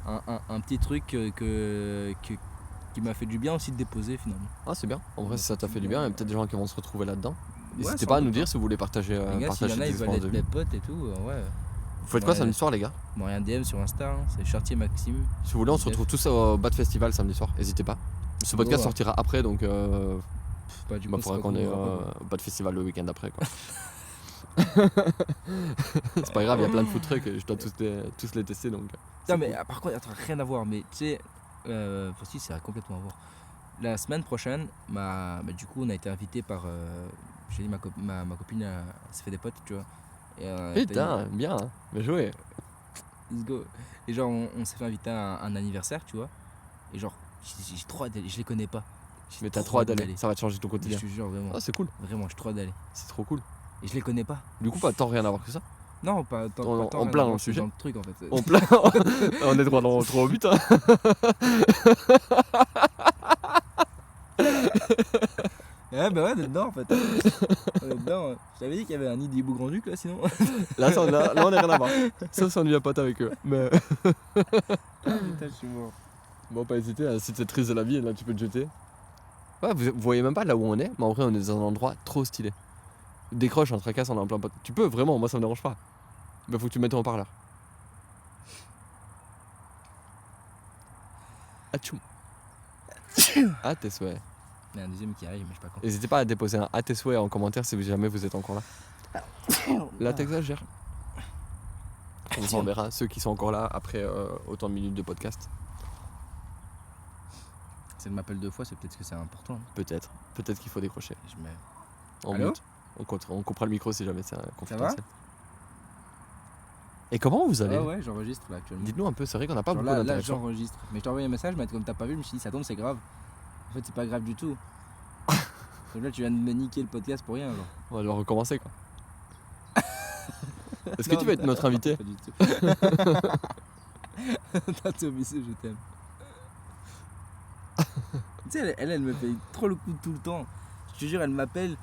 un petit truc qui m'a fait du bien aussi de déposer finalement.
Ah, c'est bien. En vrai, si ça t'a fait du bien, il y a peut-être des gens qui vont se retrouver là-dedans. N'hésitez
sans
pas à nous
doute,
dire
hein.
si vous voulez partager,
Les gars, s'il y
partager
en a,
des
ils veulent
expériences
être
de
mes
vie.
potes et tout, ouais.
Vous faites quoi
Ouais.
samedi soir, les gars?
Bon, rien DM sur Insta, hein, c'est Chartier Maxime.
Si vous voulez, on se retrouve tous au Bad Festival samedi soir. N'hésitez pas. Ce podcast
Ouais.
sortira après, donc
Bah, du
il
coup,
faudra
ça
qu'on ait
retrouvera pas,
au Bad Festival le week-end après, quoi. C'est pas grave, il y a plein de food trucks, je dois tous les tester, donc.
Non mais par contre, attends, rien à voir, mais tu sais, si ça a complètement à voir. La semaine prochaine, du coup, on a été invité par, j'ai dit ma copine, elle s'est fait des potes, tu vois. Et,
Putain, bien, hein. Bien joué.
let's go. Et genre, on s'est fait inviter à un anniversaire, tu vois. Et genre, j'ai trop hâte d'aller, je les connais pas. J'ai
Mais t'as trop hâte d'aller, ça va te changer ton
Je
quotidien.
te jure, vraiment,
Ah, c'est cool,
vraiment, j'ai trop hâte d'aller.
c'est trop cool.
Et je les connais pas.
Du coup, pas tant rien à voir que ça.
Non, pas tant.
On-
pas tant,
on
rien
plein
à
dans
voir,
le
c'est
sujet.
dans le truc en fait.
On est droit au but, hein.
Ouais, bah ouais, on est dedans en fait. On est dedans. Ouais. Je t'avais dit qu'il y avait un nid d'hibou grand-duc là sinon.
Là, on est rien à voir. Sauf si on y a pote avec eux. Mais
Putain, je suis mort.
bon, pas hésiter, hein, si t'es triste de la vie, là tu peux te jeter. Ouais, vous voyez même pas là où on est, mais en vrai, on est dans un endroit trop stylé. Décroche, on tracasse, on est en plein pote. Tu peux, vraiment, moi ça me dérange pas. Mais faut que tu mettes ton haut-parleur. Atchoum. À tes souhaits.
Il y a un deuxième qui arrive, mais je sais pas quand.
N'hésitez pas à déposer un à tes souhaits en commentaire si jamais vous êtes encore là. Là, t'exagères. On s'en verra ceux qui sont encore là après autant de minutes de podcast.
Si elle m'appelle 2 fois, c'est peut-être que c'est important. Hein.
Peut-être qu'il faut décrocher.
Je mets...
En
Allô
mute. On coupera le micro si jamais c'est
Ça va
confidentiel. Et comment vous allez?
Ah ouais, j'enregistre là actuellement.
Dites-nous un peu, c'est vrai qu'on n'a pas
Genre
beaucoup
là,
d'interactions.
j'enregistre. Mais je t'ai envoyé un message, mais comme t'as pas vu, je me suis dit ça tombe, c'est grave. En fait, c'est pas grave du tout. Donc là, tu viens de me niquer le podcast pour rien. Genre.
On va devoir recommencer quoi. Est-ce que
Non,
tu veux être notre invité?
Pas du tout. T'as tout obligé, je t'aime. Tu sais, elle me fait trop le coup tout le temps. Je te jure, elle m'appelle.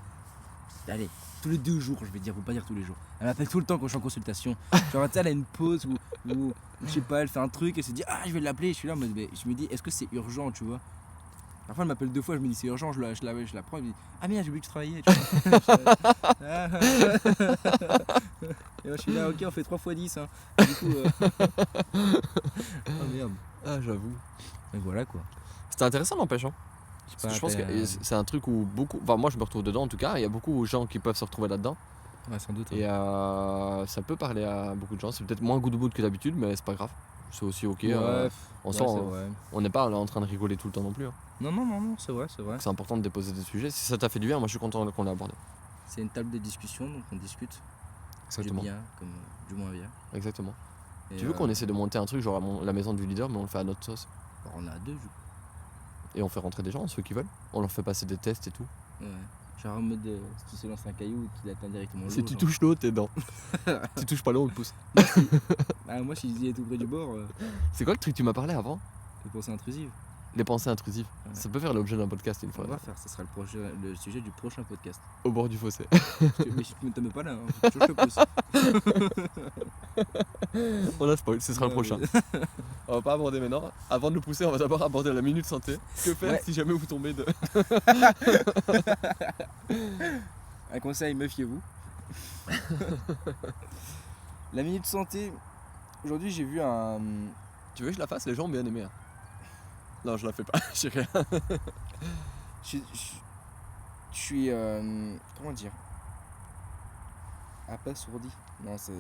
Allez, tous les 2 jours, je vais dire, faut pas dire tous les jours. Elle m'appelle tout le temps quand je suis en consultation. Genre, tu sais, elle a une pause où je sais pas, elle fait un truc, elle se dit, ah, je vais l'appeler. Je suis là, mais je me dis, est-ce que c'est urgent, tu vois? Parfois, elle m'appelle 2 fois, je me dis, c'est urgent, je la prends, elle me dit, ah, merde, j'ai oublié que je travaillais. Tu vois. Et moi, je suis là, ok, on fait 3 x 10. Hein. Du coup, oh merde.
Ah, j'avoue.
Mais voilà quoi.
C'était intéressant n'empêche. Hein.
Je sais
Parce que
pas,
je pense que c'est un truc où beaucoup. Enfin, moi je me retrouve dedans en tout cas. Il y a beaucoup de gens qui peuvent se retrouver là-dedans.
Ouais, sans doute.
Et ça peut parler à beaucoup de gens. C'est peut-être moins good bout que d'habitude, mais c'est pas grave. C'est aussi ok. En soi,
c'est vrai.
on n'est pas là en train de rigoler tout le temps non plus. Hein.
Non, c'est vrai.
Donc, c'est important de déposer des sujets. Si ça t'a fait du bien, moi je suis content qu'on l'ait abordé.
C'est une table de discussion, donc on discute.
Exactement.
Du bien comme du moins bien.
Exactement.
Et
Tu veux qu'on essaie de monter un truc genre la maison du leader, mais on le fait à notre sauce.
On a deux,
Et on fait rentrer des gens, ceux qui veulent. On leur fait passer des tests et tout.
ouais. Genre en mode si tu se lances un caillou, tu l'atteins directement l'eau.
Si tu touches l'eau, t'es dedans. Tu touches pas l'eau, on le pousse.
Moi, si je dis tout près du bord,
C'est quoi le truc que tu m'as parlé avant?
c'est pensée intrusive.
Les pensées intrusives.
Ouais.
Ça peut faire l'objet d'un podcast une fois.
On va faire, ça sera le sujet du prochain podcast.
Au bord du fossé.
Mais si tu ne t'aimes pas là, hein, je te pousse.
On a spoil, ce sera le prochain. On va pas aborder maintenant. Avant de le pousser, on va d'abord aborder la minute santé. Que faire si jamais vous tombez de.
Un conseil, méfiez-vous. La minute santé. Aujourd'hui, j'ai vu un.
Tu veux que je la fasse? Les gens ont bien aimé. Hein. Non, je la fais pas, j'ai rien.
Je suis. Comment dire? Abasourdi. Non, ça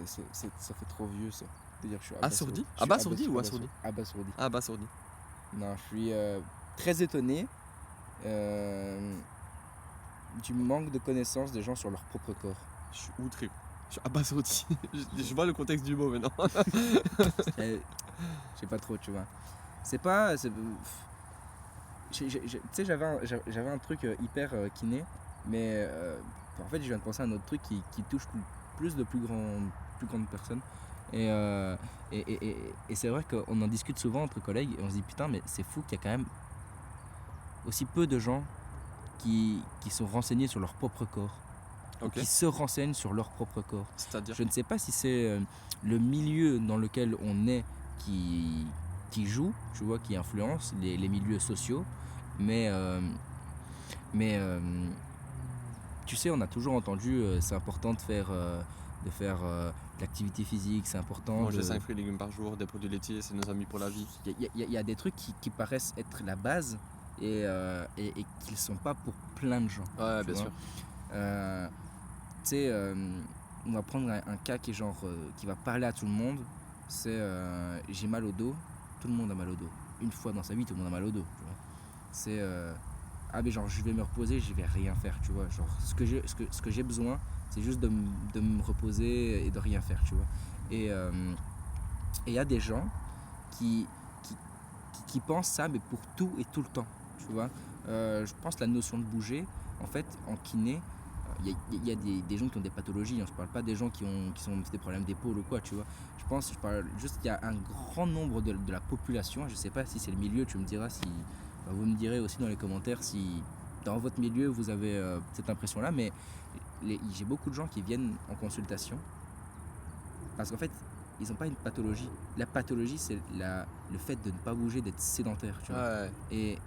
fait trop vieux ça. C'est-à-dire que je suis
Assourdi?
Je suis
Abasourdi ou assourdi?
Abasourdi.
Abasourdi.
Non, je suis très étonné du manque de connaissances des gens sur leur propre corps.
Je suis outré. Je suis abasourdi. Je vois le contexte du mot maintenant.
Je sais pas trop, tu vois. C'est pas. Tu sais, j'avais un truc hyper kiné, mais en fait, je viens de penser à un autre truc qui touche plus de plus grandes personnes. Et c'est vrai qu'on en discute souvent entre collègues et on se dit putain, mais c'est fou qu'il y a quand même aussi peu de gens qui sont renseignés sur leur propre corps.
Okay.
Qui se renseignent sur leur propre corps.
C'est-à-dire?
Je ne sais pas si c'est le milieu dans lequel on est qui joue, tu vois, qui influence les milieux sociaux, mais tu sais, on a toujours entendu c'est important de faire de l'activité physique, c'est important.
Manger 5 fruits et légumes par jour, des produits laitiers, c'est nos amis pour la vie.
Il y a des trucs qui paraissent être la base et qui ne sont pas pour plein de gens.
Ouais, bien sûr.
Tu sais, on va prendre un cas qui est genre qui va parler à tout le monde. C'est j'ai mal au dos. Tout le monde a mal au dos. Une fois dans sa vie, tout le monde a mal au dos. Tu vois. C'est mais genre je vais me reposer, je vais rien faire. Tu vois. Genre ce que j'ai besoin, c'est juste de me reposer et de rien faire. Tu vois. Et il y a des gens qui pensent ça, mais pour tout et tout le temps. Tu vois. Je pense que la notion de bouger, en fait, en kiné. Il y a des gens qui ont des pathologies, hein. Je parle pas des gens qui ont des problèmes d'épaule ou quoi, tu vois. Je parle juste qu'il y a un grand nombre de la population, je sais pas si c'est le milieu, tu me diras si. Vous me direz aussi dans les commentaires si dans votre milieu vous avez cette impression-là, mais j'ai beaucoup de gens qui viennent en consultation parce qu'en fait, ils n'ont pas une pathologie. La pathologie, c'est le fait de ne pas bouger, d'être sédentaire, tu vois.
Ouais.
Et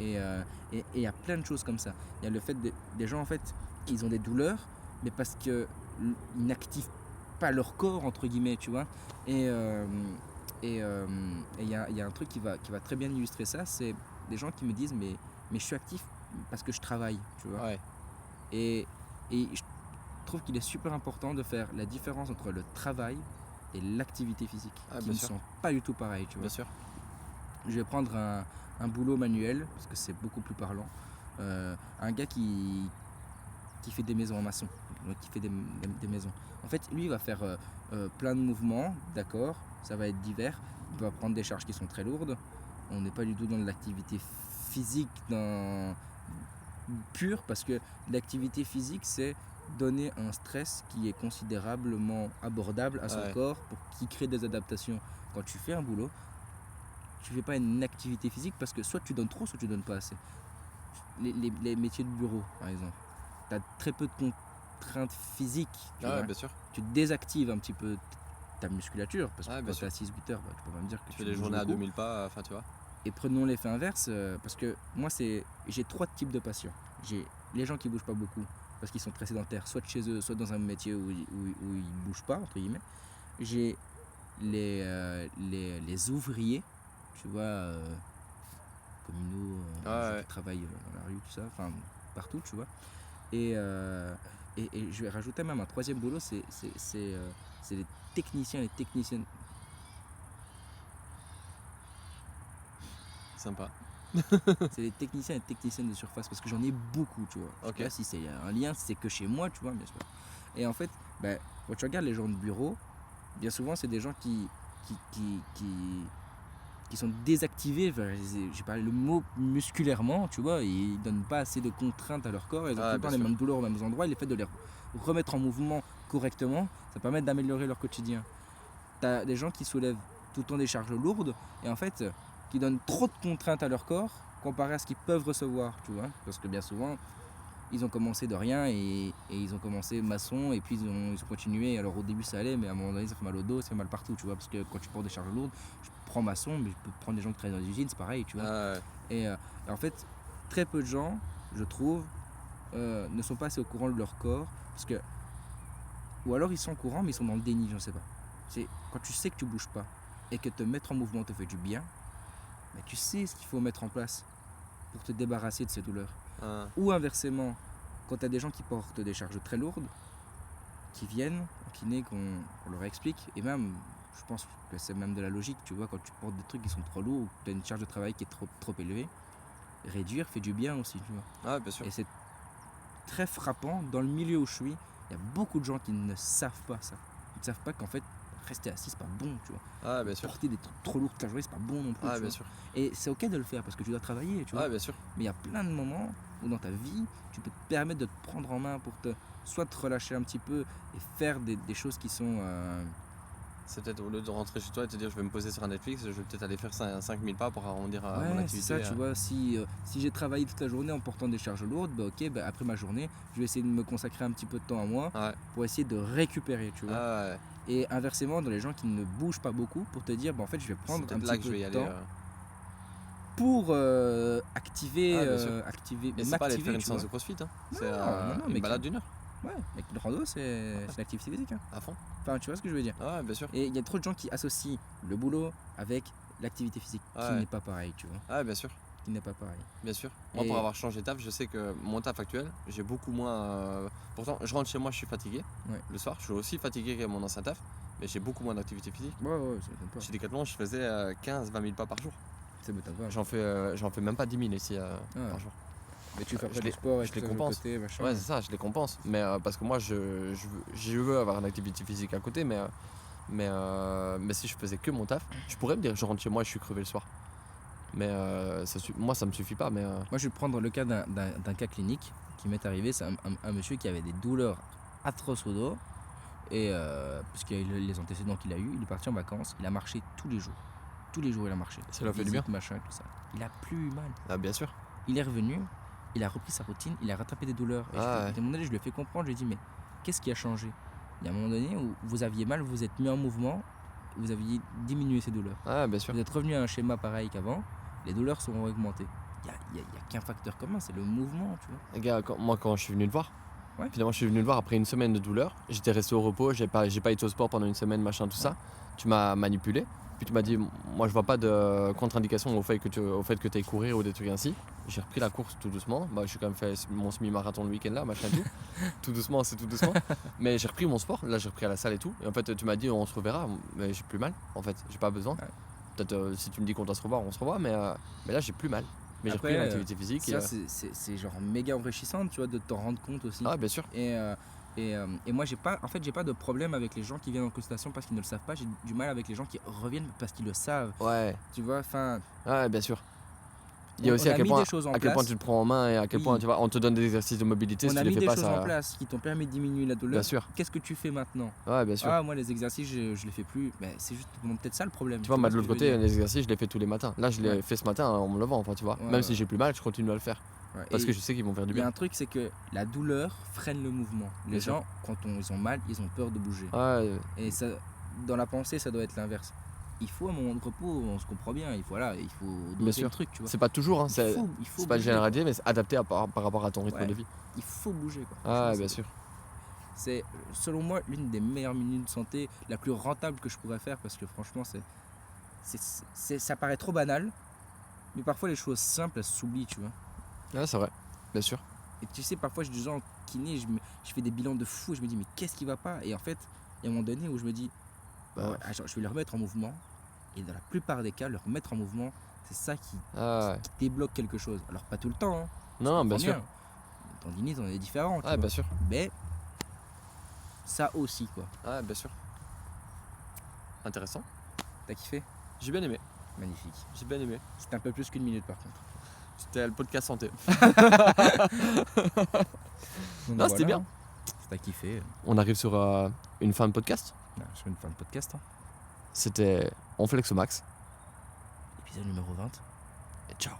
il y a plein de choses comme ça. Il y a le fait des gens, en fait, ils ont des douleurs, mais parce qu'ils n'activent pas leur corps, entre guillemets, tu vois. Et il y a un truc qui va très bien illustrer ça, c'est des gens qui me disent mais je suis actif parce que je travaille, tu vois.
Ouais.
Et je trouve qu'il est super important de faire la différence entre le travail et l'activité physique, qui ne sont pas du tout pareils, tu vois.
Bien sûr.
Je vais prendre un boulot manuel, parce que c'est beaucoup plus parlant. Un gars qui fait des maisons en maçon, donc qui fait des maisons. En fait, lui, il va faire plein de mouvements, d'accord, ça va être divers. Il va prendre des charges qui sont très lourdes. On n'est pas du tout dans de l'activité physique pure, parce que l'activité physique, c'est donner un stress qui est considérablement abordable à son corps pour qu'il crée des adaptations. Quand tu fais un boulot, tu fais pas une activité physique parce que soit tu donnes trop, soit tu donnes pas assez. Les métiers de bureau, par exemple, tu as très peu de contraintes physiques.
Bien sûr.
Tu désactives un petit peu ta musculature parce que quand tu es à 6-8 heures, tu peux pas me dire que
tu fais des journées à 2000 pas, enfin tu vois.
Et prenons l'effet inverse, parce que moi j'ai 3 types de patients. J'ai les gens qui bougent pas beaucoup parce qu'ils sont très sédentaires, soit de chez eux, soit dans un métier où ils bougent pas, entre guillemets. J'ai les ouvriers, tu vois, communaux,
Ouais,
gens
ouais.
qui travaillent dans la rue, tout ça, enfin partout, tu vois. Et, et je vais rajouter même un troisième boulot, c'est les techniciens, les techniciennes.
Sympa.
C'est les techniciens et techniciennes de surface parce que j'en ai beaucoup, tu vois. Je sais
Ok.
pas si c'est un lien, si c'est que chez moi, tu vois, bien sûr. Et en fait, ben, quand tu regardes les gens de bureau, bien souvent, c'est des gens qui, qui, qui, qui sont désactivés, enfin, j'ai parlé le mot musculairement, tu vois, et ils donnent pas assez de contraintes à leur corps, ils ont tout
Ouais,
le temps
bien
les
sûr.
mêmes douleurs aux mêmes endroits, et le fait de les remettre en mouvement correctement, ça permet d'améliorer leur quotidien. Tu as des gens qui soulèvent tout le temps des charges lourdes, et en fait, qui donnent trop de contraintes à leur corps, comparé à ce qu'ils peuvent recevoir, tu vois, parce que bien souvent, ils ont commencé de rien et ils ont commencé maçon et puis ils ont continué. Alors au début ça allait, mais à un moment donné ça fait mal au dos, ça fait mal partout, tu vois, parce que quand tu portes des charges lourdes, je prends maçon, mais je peux prendre des gens qui travaillent dans les usines, c'est pareil, tu vois.
Ouais,
Et, et en fait, très peu de gens, je trouve, ne sont pas assez au courant de leur corps, parce que, ou alors ils sont au courant, mais ils sont dans le déni, je ne sais pas. C'est quand tu sais que tu bouges pas et que te mettre en mouvement te fait du bien, bah, tu sais ce qu'il faut mettre en place pour te débarrasser de ces douleurs.
ouais.
Ou inversement, quand tu as des gens qui portent des charges très lourdes, qui viennent en kiné, qu'on leur explique, et même, je pense que c'est même de la logique, tu vois, quand tu portes des trucs qui sont trop lourds ou que tu as une charge de travail qui est trop élevée, réduire fait du bien aussi, tu vois.
Ouais, bien sûr.
Et c'est très frappant, dans le milieu où je suis, il y a beaucoup de gens qui ne savent pas ça. Ils ne savent pas qu'en fait, rester assis, c'est pas bon, tu vois.
Ouais, bien sûr.
Porter des trucs trop lourds toute la journée, c'est pas bon non plus,
Ouais,
tu
bien
vois.
sûr.
Et c'est ok de le faire parce que tu dois travailler, tu vois.
Ouais, bien sûr.
Mais il y a plein de moments où dans ta vie, tu peux te permettre de te prendre en main pour soit te relâcher un petit peu et faire des choses qui sont...
C'est peut-être au lieu de rentrer chez toi et te dire je vais me poser sur un Netflix, je vais peut-être aller faire 5000 pas pour arrondir à mon
Ouais, c'est ça,
activité.
tu vois. Si j'ai travaillé toute la journée en portant des charges lourdes, bah ok, bah après ma journée, je vais essayer de me consacrer un petit peu de temps à moi
Ouais.
pour essayer de récupérer, tu vois.
Ah ouais.
Et inversement, dans les gens qui ne bougent pas beaucoup, pour te dire, bah en fait, je vais
C'est
prendre un
peut-être
petit
là que je
peu
vais y
de
aller.
temps pour activer,
Ah, bien sûr.
activer,
Et c'est pas aller faire
m'activer,
une
tu
séance
vois.
de crossfit, hein.
Non,
C'est
non, non,
une
mais
balade d'une heure,
ouais, mec, le rando, c'est
Ouais.
une activité physique, hein.
à fond.
Enfin, tu vois ce que je veux dire.
Ouais, bien sûr.
Et il y a trop de gens qui associent le boulot avec l'activité physique, qui
Ouais,
n'est pas pareil, tu vois.
ouais, bien sûr.
Qui n'est pas pareil.
Bien sûr. Moi, pour
Et
avoir changé de taf, je sais que mon taf actuel, j'ai beaucoup moins. Pourtant, je rentre chez moi, je suis fatigué.
ouais,
Le soir, je suis aussi fatigué que mon ancien taf, mais j'ai beaucoup moins d'activité physique.
ouais, ça m'étonne pas.
Chez Decathlon, je faisais 15-20 000 pas par jour.
Ça m'étonne pas.
J'en fais même pas 10 000 ici
Ah,
par jour.
mais tu fais
Je
après du
les-
sport et
je
tout
les
ça de
compense.
côté, machin.
Ouais, c'est ça, je les compense. Mais parce que moi, je veux avoir une activité physique à côté, mais si je faisais que mon taf, je pourrais me dire, je rentre chez moi et je suis crevé le soir. Mais moi, ça me suffit pas. Mais
Moi, je vais prendre le cas d'un cas clinique qui m'est arrivé. C'est un monsieur qui avait des douleurs atroces au dos. Et parce qu'il y a eu les antécédents qu'il a eu, il est parti en vacances, il a marché tous les jours. Tous les jours, il a marché.
Ça lui a fait du
Visite,
bien.
machin, tout ça. Il a plus eu mal.
ah, bien sûr.
Il est revenu, il a repris sa routine, il a rattrapé des douleurs. Et
Ah, ouais.
à un moment donné, je lui ai fait comprendre, je lui ai dit, mais qu'est-ce qui a changé? Il y a un moment donné où vous aviez mal, vous vous êtes mis en mouvement, vous aviez diminué ces douleurs.
Ah, bien sûr.
Vous êtes revenu à un schéma pareil qu'avant, les douleurs seront augmentées. Il y a qu'un facteur commun, c'est le mouvement, tu vois.
Les gars, moi, quand je suis venu te voir,
Ouais.
finalement, je suis venu te voir après une semaine de douleur. J'étais resté au repos, j'ai pas été au sport pendant une semaine, machin, tout ça. Tu m'as manipulé. Puis tu m'as dit, moi, je vois pas de contre-indication au fait que tu ailles courir ou des trucs ainsi. J'ai repris la course tout doucement. Bah, j'ai quand même fait mon semi-marathon le week-end là, machin et tout. Tout doucement, c'est tout doucement. Mais j'ai repris mon sport. Là, j'ai repris à la salle et tout. Et en fait, tu m'as dit, on se reverra. Mais j'ai plus mal. En fait, j'ai pas besoin.
Ouais.
Peut-être si tu me dis qu'on doit se revoir, on se revoit. Mais là, j'ai plus mal. Mais j'ai repris
Après,
l'activité physique.
Ça, c'est genre méga enrichissant, tu vois, de t'en rendre compte aussi.
Ah, bien sûr.
Et moi, j'ai pas de problème avec les gens qui viennent en consultation parce qu'ils ne le savent pas. J'ai du mal avec les gens qui reviennent parce qu'ils le savent.
Ouais.
Tu vois, enfin,
Ouais, bien sûr. Il y a
on
aussi
a mis des choses en
à quel point
place.
tu te prends en main et à quel
Oui.
point tu vois, on te donne des exercices de mobilité.
On
Si
a
tu les
mis
fais
des
pas,
choses en
ça.
place qui t'ont permis de diminuer la douleur.
Bien sûr.
Qu'est-ce que tu fais maintenant?
Ouais, bien sûr.
Ah, moi, les exercices, je les fais plus. Mais c'est juste peut-être ça le problème.
Tu vois, moi de
ce
l'autre
que je veux
côté,
dire.
les exercices, je les fais tous les matins. Là, je l'ai
Ouais.
fait ce matin en me levant, enfin, tu vois.
Ouais,
Même
ouais.
si j'ai plus mal, je continue à le faire.
Ouais.
Parce
Et
que je sais qu'ils vont faire du
il y a
bien.
un truc, c'est que la douleur freine le mouvement. Les
Bien sûr.
gens, quand ils ont mal, ils ont peur de bouger.
Ouais,
Et ça, dans la pensée, ça doit être l'inverse. Il faut un moment de repos, on se comprend bien. Il faut
Bien
doser
sûr.
le truc, tu vois.
c'est pas toujours, hein,
Il
c'est
faut
pas
bouger,
généralisé, mais c'est adapté par rapport à ton rythme
Ouais.
de vie.
Il faut bouger, quoi.
Ah,
Franchement,
bien sûr.
c'est selon moi l'une des meilleures minutes de santé, la plus rentable que je pourrais faire parce que franchement, ça paraît trop banal, Mais parfois, les choses simples, elles s'oublient, tu vois.
Ouais, c'est vrai, bien sûr.
Et tu sais, parfois, j'ai des gens kiné, je fais des bilans de fou, et je me dis, mais qu'est-ce qui va pas? Et en fait, il y a un moment donné où je me dis,
Bah,
ouais, attends, je vais le remettre en mouvement. Et dans la plupart des cas, le remettre en mouvement, c'est ça
ah ouais.
qui débloque quelque chose. Alors, pas tout le temps, hein. Je
Non, non, bien
comprends
sûr.
bien. Ton dîner, t'en es différent, tu
Ouais,
vois.
bien sûr.
Mais ça aussi, quoi.
Ouais, bien sûr. Intéressant.
T'as kiffé?
J'ai bien aimé.
Magnifique.
J'ai bien aimé.
C'était un peu plus qu'une minute, par contre.
C'était le podcast santé.
Donc,
Non, c'était bien.
hein. Si t'as kiffé,
On arrive sur une fin de podcast.
sur une fin de podcast. Hein.
C'était On Flex au Max.
Épisode numéro 20.
Et ciao.